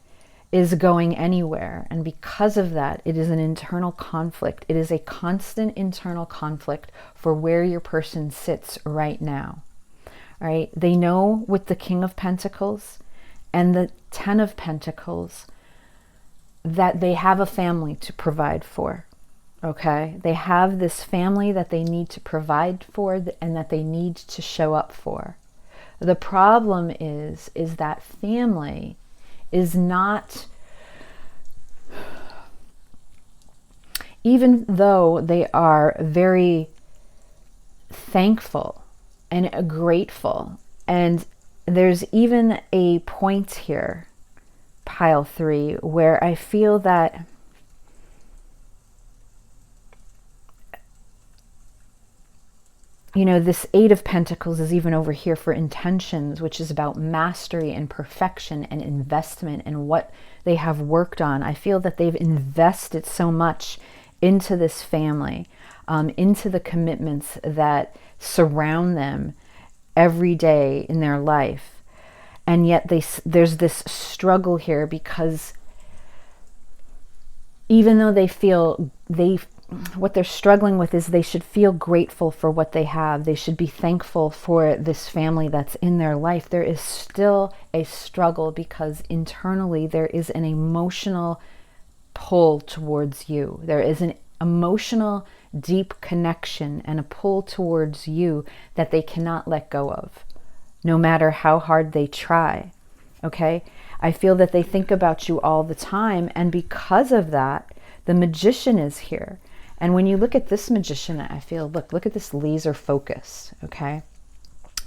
is going anywhere. And because of that, it is an internal conflict. It is a constant internal conflict for where your person sits right now. All right. They know with the King of Pentacles and the Ten of Pentacles that they have a family to provide for. Okay. They have this family that they need to provide for and that they need to show up for. The problem is that family is not, even though they are very thankful and grateful, and there's even a point here, pile 3, where I feel that this Eight of Pentacles is even over here for intentions, which is about mastery and perfection and investment and what they have worked on. I feel that they've invested so much into this family, into the commitments that surround them every day in their life. And yet there's this struggle here because even though they feel what they're struggling with is they should feel grateful for what they have. They should be thankful for this family that's in their life. There is still a struggle because internally there is an emotional pull towards you. There is an emotional deep connection and a pull towards you that they cannot let go of, no matter how hard they try. Okay? I feel that they think about you all the time, and because of that, the Magician is here. And when you look at this Magician, I feel, look at this laser focus, okay?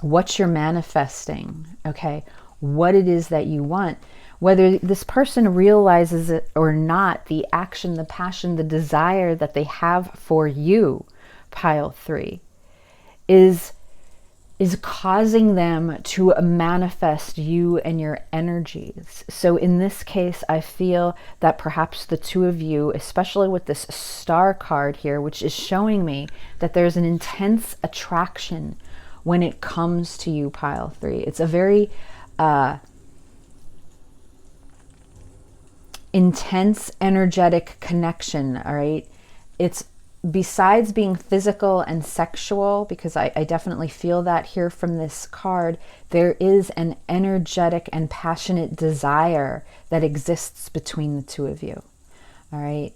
What you're manifesting, okay? What it is that you want. Whether this person realizes it or not, the action, the passion, the desire that they have for you, pile 3, is causing them to manifest you and your energies. So in this case, I feel that perhaps the two of you, especially with this Star card here, which is showing me that there's an intense attraction when it comes to you, pile 3. It's a very intense, energetic connection, all right? It's besides being physical and sexual, because I definitely feel that here from this card, there is an energetic and passionate desire that exists between the two of you, all right?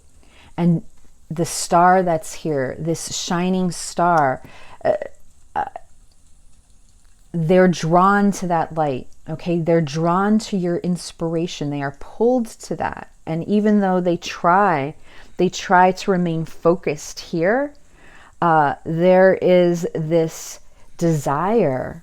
And the star that's here, this shining star, they're drawn to that light, okay? They're drawn to your inspiration. They are pulled to that. And even though they try to remain focused here, there is this desire,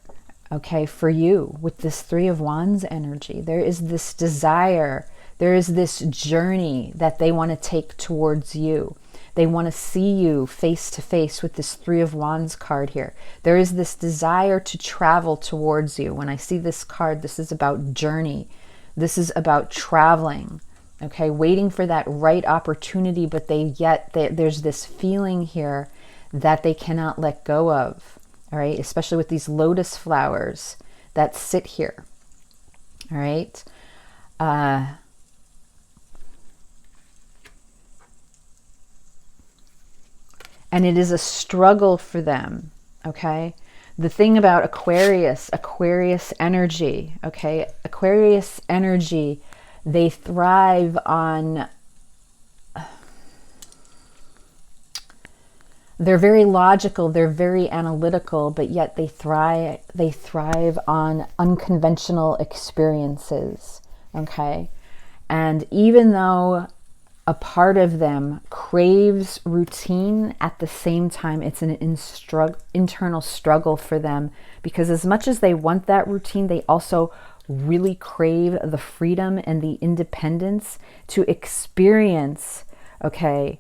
okay, for you with this Three of Wands energy. There is this desire, there is this journey that they want to take towards you. They want to see you face to face with this Three of Wands card here. There is this desire to travel towards you. When I see this card, this is about journey. This is about traveling. Okay, waiting for that right opportunity, but there's this feeling here that they cannot let go of, all right? Especially with these lotus flowers that sit here, all right? And it is a struggle for them, okay? The thing about Aquarius energy, okay? Aquarius energy, they thrive on, they're very logical, they're very analytical, but yet they thrive on unconventional experiences, okay? And even though a part of them craves routine, at the same time, it's an internal struggle for them, because as much as they want that routine, they also really crave the freedom and the independence to experience, okay,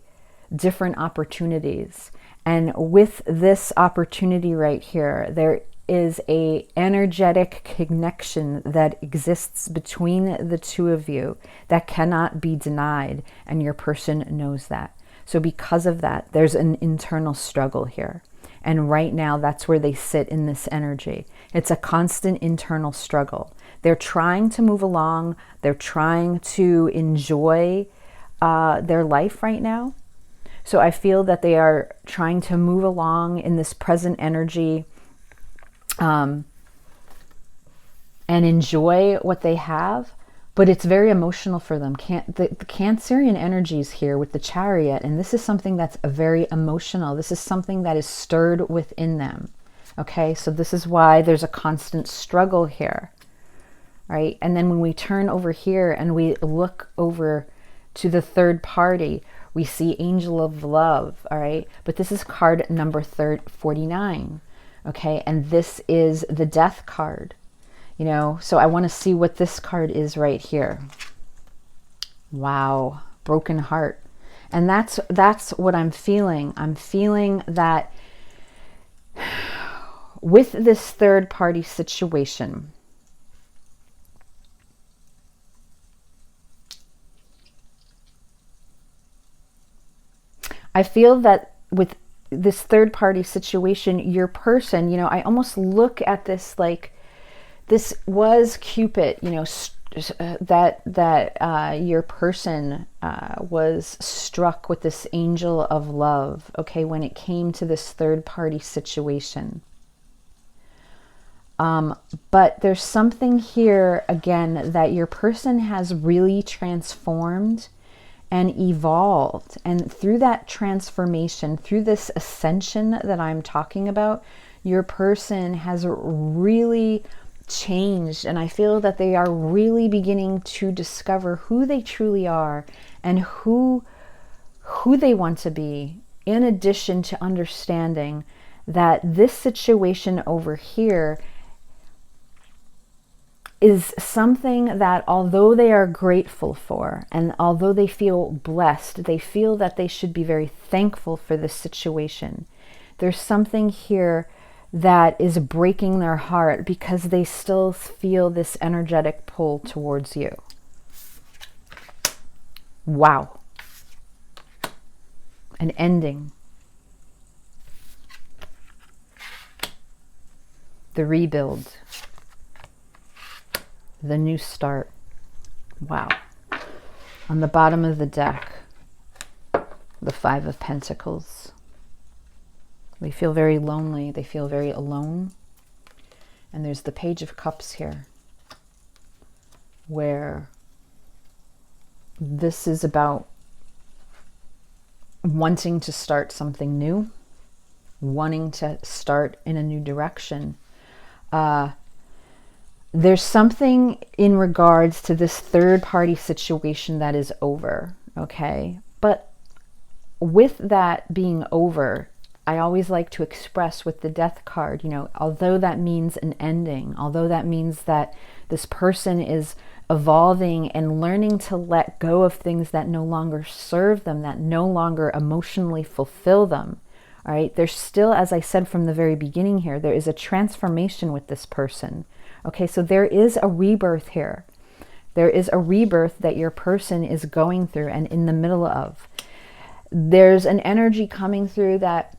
different opportunities. And with this opportunity right here, there is a energetic connection that exists between the two of you that cannot be denied, and your person knows that. So because of that, there's an internal struggle here. And right now, that's where they sit in this energy. It's a constant internal struggle. They're trying to move along. They're trying to enjoy their life right now. So I feel that they are trying to move along in this present energy, and enjoy what they have, but it's very emotional for them. The Cancerian energies here with the Chariot, and this is something that's very emotional. This is something that is stirred within them. Okay, so this is why there's a constant struggle here, right? And then when we turn over here and we look over to the third party, we see Angel of Love, all right? But this is card number 49. Okay, and this is the Death card, you know, so I want to see what this card is right here. Wow, broken heart. And that's what I'm feeling. I'm feeling that with this third party situation, I feel that with this third party situation, your person, you know, I almost look at this like this was Cupid, you know, that your person was struck with this angel of love, okay, when it came to this third party situation. But there's something here again that your person has really transformed and evolved, and through that transformation, through this ascension that I'm talking about, your person has really changed, and I feel that they are really beginning to discover who they truly are and who they want to be, in addition to understanding that this situation over here is something that, although they are grateful for, and although they feel blessed, they feel that they should be very thankful for this situation. There's something here that is breaking their heart because they still feel this energetic pull towards you. Wow. An ending. The rebuild. The new start. Wow. On the bottom of the deck, the Five of Pentacles. They feel very lonely. They feel very alone. And there's the Page of Cups here, where this is about wanting to start something new, wanting to start in a new direction. There's something in regards to this third party situation that is over, okay? But with that being over, I always like to express with the Death card, you know, although that means an ending, although that means that this person is evolving and learning to let go of things that no longer serve them, that no longer emotionally fulfill them, all right? There's still, as I said from the very beginning here, there is a transformation with this person. Okay, so there is a rebirth here. There is a rebirth that your person is going through and in the middle of. There's an energy coming through that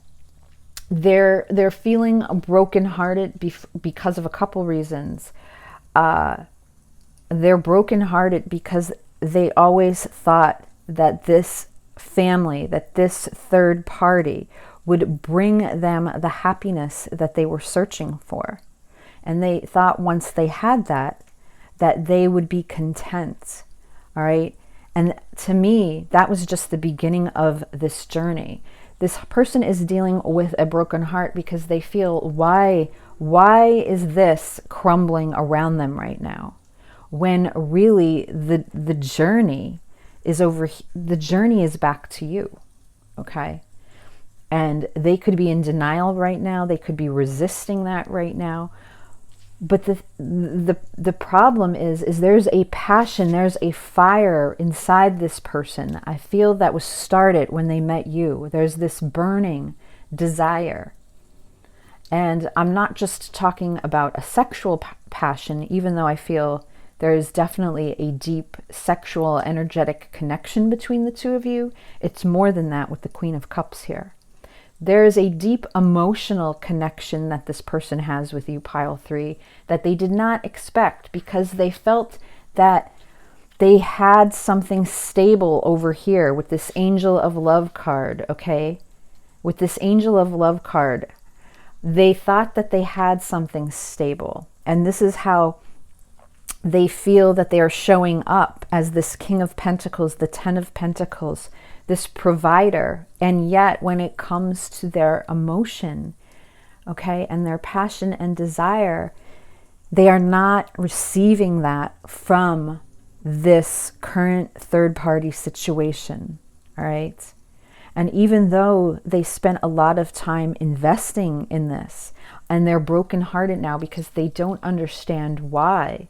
they're feeling brokenhearted because of a couple reasons. They're brokenhearted because they always thought that this family, that this third party would bring them the happiness that they were searching for. And they thought once they had that, that they would be content. All right. And to me, that was just the beginning of this journey. This person is dealing with a broken heart because they feel, why is this crumbling around them right now? When really the journey is over, the journey is back to you. Okay. And they could be in denial right now. They could be resisting that right now. But the problem is there's a passion, there's a fire inside this person. I feel that was started when they met you. There's this burning desire. And I'm not just talking about a sexual passion, even though I feel there is definitely a deep sexual energetic connection between the two of you. It's more than that with the Queen of Cups here. There is a deep emotional connection that this person has with you, pile 3, that they did not expect, because they felt that they had something stable over here with this Angel of Love card, okay? With this Angel of Love card, they thought that they had something stable. And this is how they feel that they are showing up as this King of Pentacles, the 10 of Pentacles, this provider. And yet when it comes to their emotion, okay, and their passion and desire, they are not receiving that from this current third-party situation, all right? And even though they spent a lot of time investing in this, and they're brokenhearted now because they don't understand why.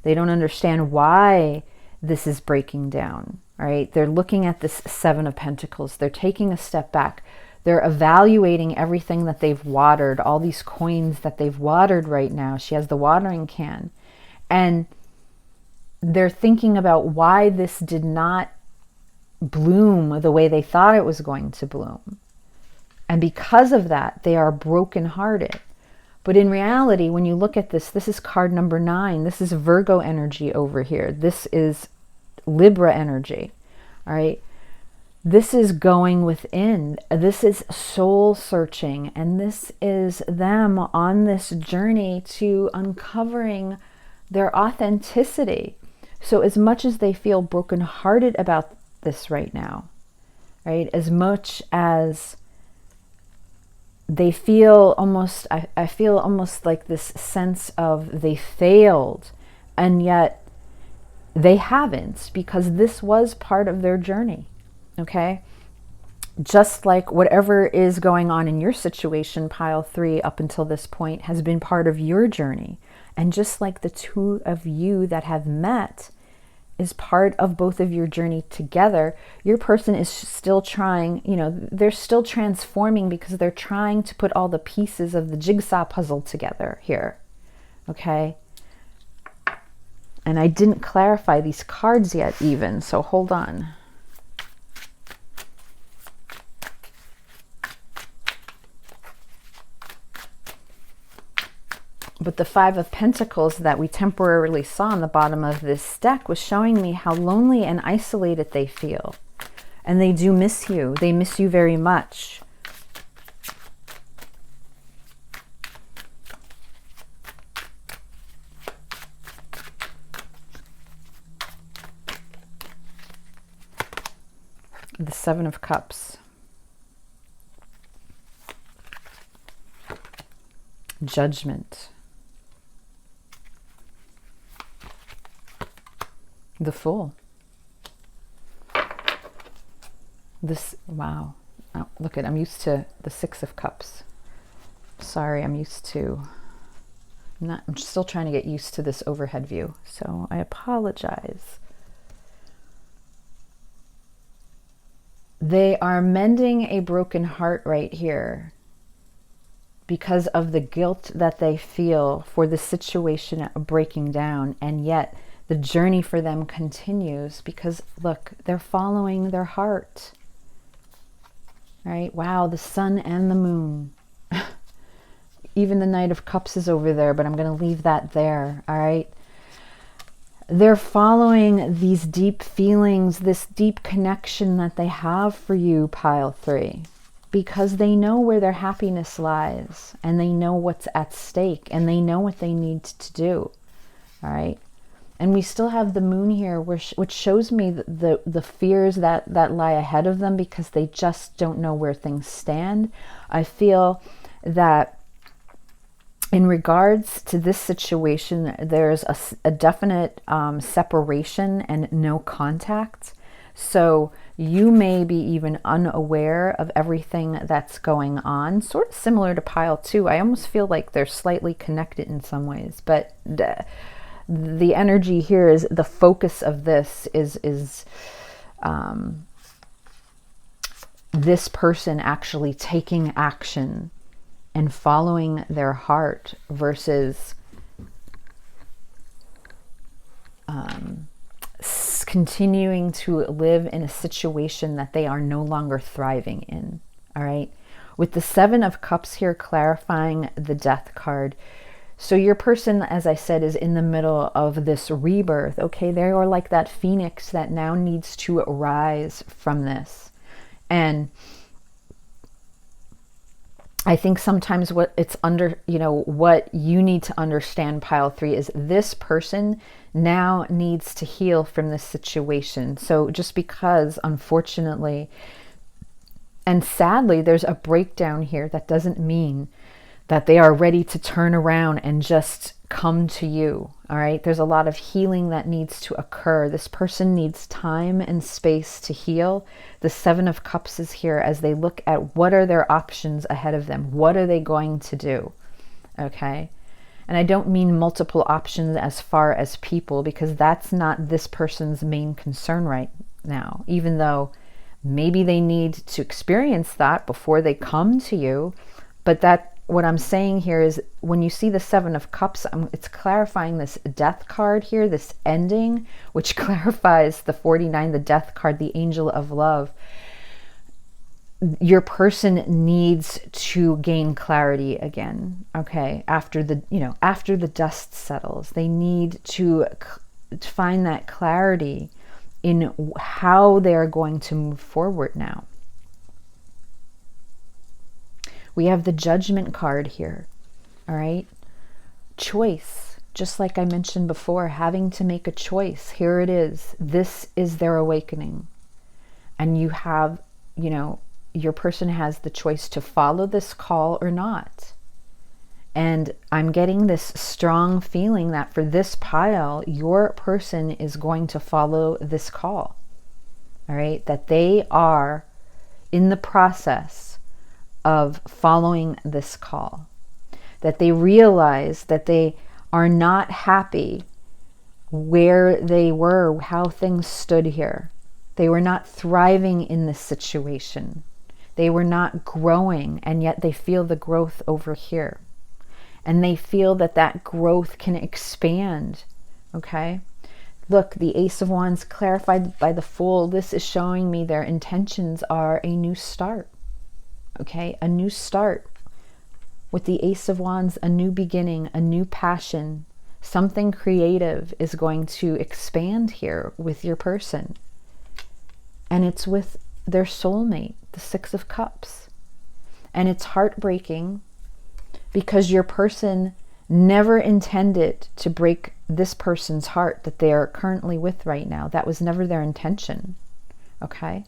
They don't understand why this is breaking down. All right, they're looking at this 7 of Pentacles. They're taking a step back. They're evaluating everything that they've watered, all these coins that they've watered right now. She has the watering can. And they're thinking about why this did not bloom the way they thought it was going to bloom. And because of that, they are brokenhearted. But in reality, when you look at this, this is card number 9. This is Virgo energy over here. This is Libra energy, all right? This is going within. This is soul searching. And this is them on this journey to uncovering their authenticity. So as much as they feel brokenhearted about this right now, right? As much as they feel almost, I feel almost like this sense of they failed, and yet they haven't, because this was part of their journey, okay? Just like whatever is going on in your situation, pile 3, up until this point, has been part of your journey. And just like the two of you that have met is part of both of your journey together, your person is still trying, you know, they're still transforming because they're trying to put all the pieces of the jigsaw puzzle together here, okay? And I didn't clarify these cards yet even, so hold on. But the 5 of Pentacles that we temporarily saw on the bottom of this deck was showing me how lonely and isolated they feel. And they do miss you. They miss you very much. The 7 of Cups. Judgment. The Fool. This, wow. Oh, look at, I'm used to the 6 of Cups. Sorry, I'm still trying to get used to this overhead view. So I apologize. They are mending a broken heart right here because of the guilt that they feel for the situation breaking down, and yet the journey for them continues because, look, they're following their heart. Right? Wow, the sun and the moon. Even the Knight of Cups is over there, but I'm going to leave that there. All right? They're following these deep feelings, this deep connection that they have for you, pile 3. because they know where their happiness lies, and they know what's at stake, and they know what they need to do. All right. And we still have the moon here, which shows me the fears that lie ahead of them, because they just don't know where things stand. I feel that in regards to this situation, there's a definite separation and no contact. So you may be even unaware of everything that's going on, sort of similar to pile 2. I almost feel like they're slightly connected in some ways, but the energy here is the focus of this is this person actually taking action and following their heart versus continuing to live in a situation that they are no longer thriving in. All right. With the 7 of Cups here clarifying the Death card. So your person, as I said, is in the middle of this rebirth. Okay. They are like that phoenix that now needs to arise from this. And I think sometimes what what you need to understand, pile 3, is this person now needs to heal from this situation. So just because, unfortunately and sadly, there's a breakdown here, that doesn't mean that they are ready to turn around and just come to you. All right. There's a lot of healing that needs to occur. This person needs time and space to heal. The 7 of Cups is here as they look at what are their options ahead of them. What are they going to do? Okay. And I don't mean multiple options as far as people, because that's not this person's main concern right now, even though maybe they need to experience that before they come to you. But what I'm saying here is, when you see the 7 of Cups, it's clarifying this Death card here, this ending, which clarifies the 49, the Death card, the Angel of Love. Your person needs to gain clarity again. Okay. After the dust settles, they need to find that clarity in how they're going to move forward now. We have the Judgment card here. All right. Choice. Just like I mentioned before, having to make a choice. Here it is. This is their awakening. And you have, your person has the choice to follow this call or not. And I'm getting this strong feeling that for this pile, your person is going to follow this call. All right. That they are in the process of following this call, that they realize that they are not happy where they were, how things stood here. They were not thriving in this situation. They were not growing, and yet they feel the growth over here. And they feel that growth can expand. Okay. Look, the Ace of Wands clarified by the Fool. This is showing me their intentions are a new start. Okay, a new start. With the Ace of Wands, a new beginning, a new passion. Something creative is going to expand here with your person. And it's with their soulmate, the 6 of Cups. And it's heartbreaking because your person never intended to break this person's heart that they are currently with right now. That was never their intention. Okay,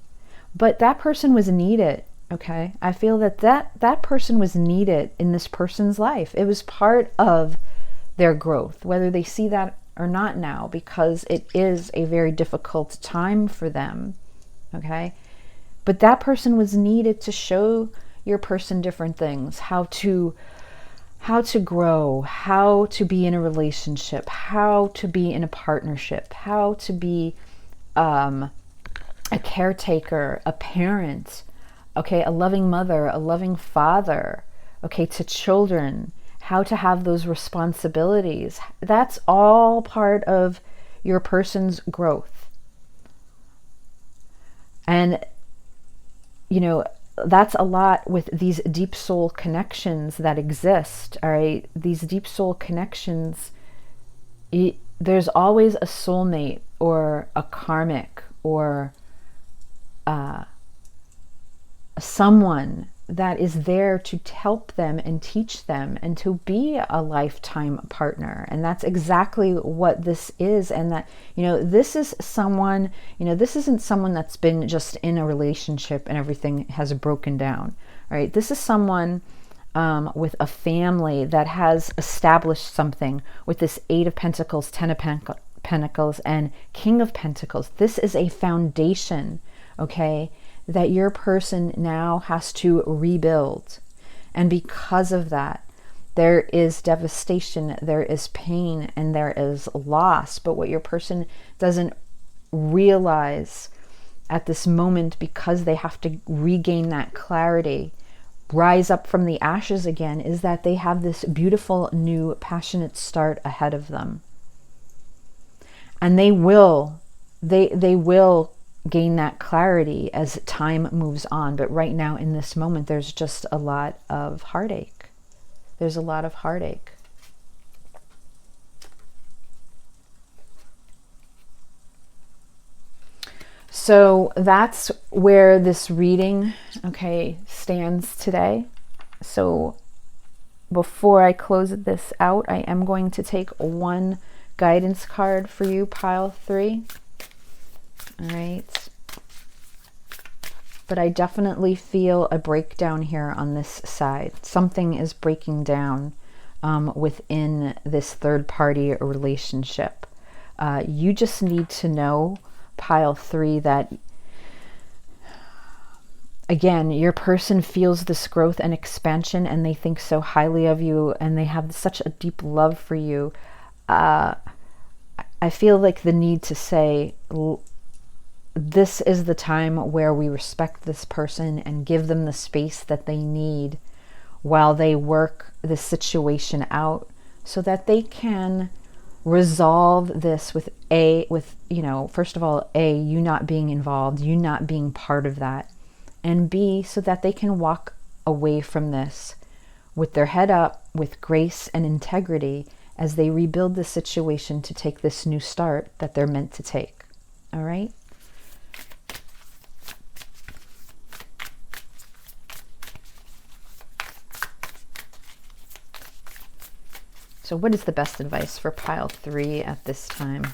but that person was needed. Okay, I feel that person was needed in this person's life. It was part of their growth, whether they see that or not now, because it is a very difficult time for them. Okay, but that person was needed to show your person different things, how to grow, how to be in a relationship, how to be in a partnership, how to be a caretaker, a parent. Okay, a loving mother, a loving father, okay, to children, how to have those responsibilities. That's all part of your person's growth. And, that's a lot with these deep soul connections that exist, all right? These deep soul connections, there's always a soulmate or a karmic or someone that is there to help them and teach them and to be a lifetime partner. And that's exactly what this is. And that, this is someone, this isn't someone that's been just in a relationship and everything has broken down, right? This is someone with a family that has established something with this 8 of Pentacles, 10 of Pentacles, and King of Pentacles. This is a foundation, okay, that your person now has to rebuild. And because of that, there is devastation, there is pain, and there is loss. But what your person doesn't realize at this moment, because they have to regain that clarity, rise up from the ashes again, is that they have this beautiful, new, passionate start ahead of them. And they will gain that clarity as time moves on. But right now, in this moment, there's just a lot of heartache. There's a lot of heartache. So that's where this reading, okay, stands today. So before I close this out, I am going to take one guidance card for you, pile 3. All right. But I definitely feel a breakdown here on this side. Something is breaking down within this third-party relationship. You just need to know, pile 3, that, again, your person feels this growth and expansion, and they think so highly of you, and they have such a deep love for you. I feel like the need to say, this is the time where we respect this person and give them the space that they need while they work the situation out, so that they can resolve this with first of all, you not being involved, you not being part of that, and B, so that they can walk away from this with their head up, with grace and integrity, as they rebuild the situation to take this new start that they're meant to take. All right? So what is the best advice for pile 3 at this time?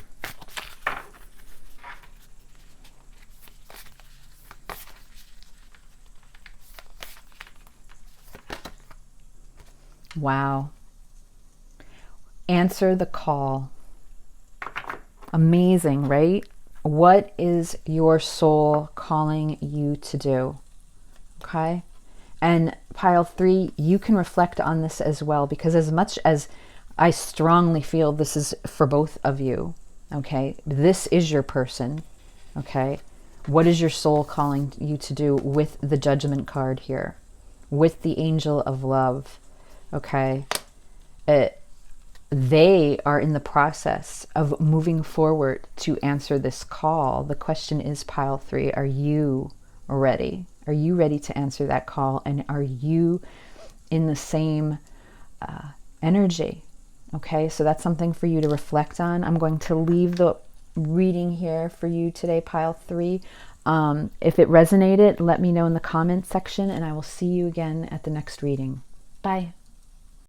Wow. Answer the call. Amazing, right? What is your soul calling you to do? Okay? And pile 3, you can reflect on this as well, because as much as I strongly feel this is for both of you, okay? This is your person, okay? What is your soul calling you to do with the Judgment card here? With the Angel of Love, okay? They are in the process of moving forward to answer this call. The question is, pile 3, are you ready? Are you ready to answer that call? And are you in the same energy? Okay, so that's something for you to reflect on. I'm going to leave the reading here for you today, pile 3. If it resonated, let me know in the comments section, and I will see you again at the next reading. Bye.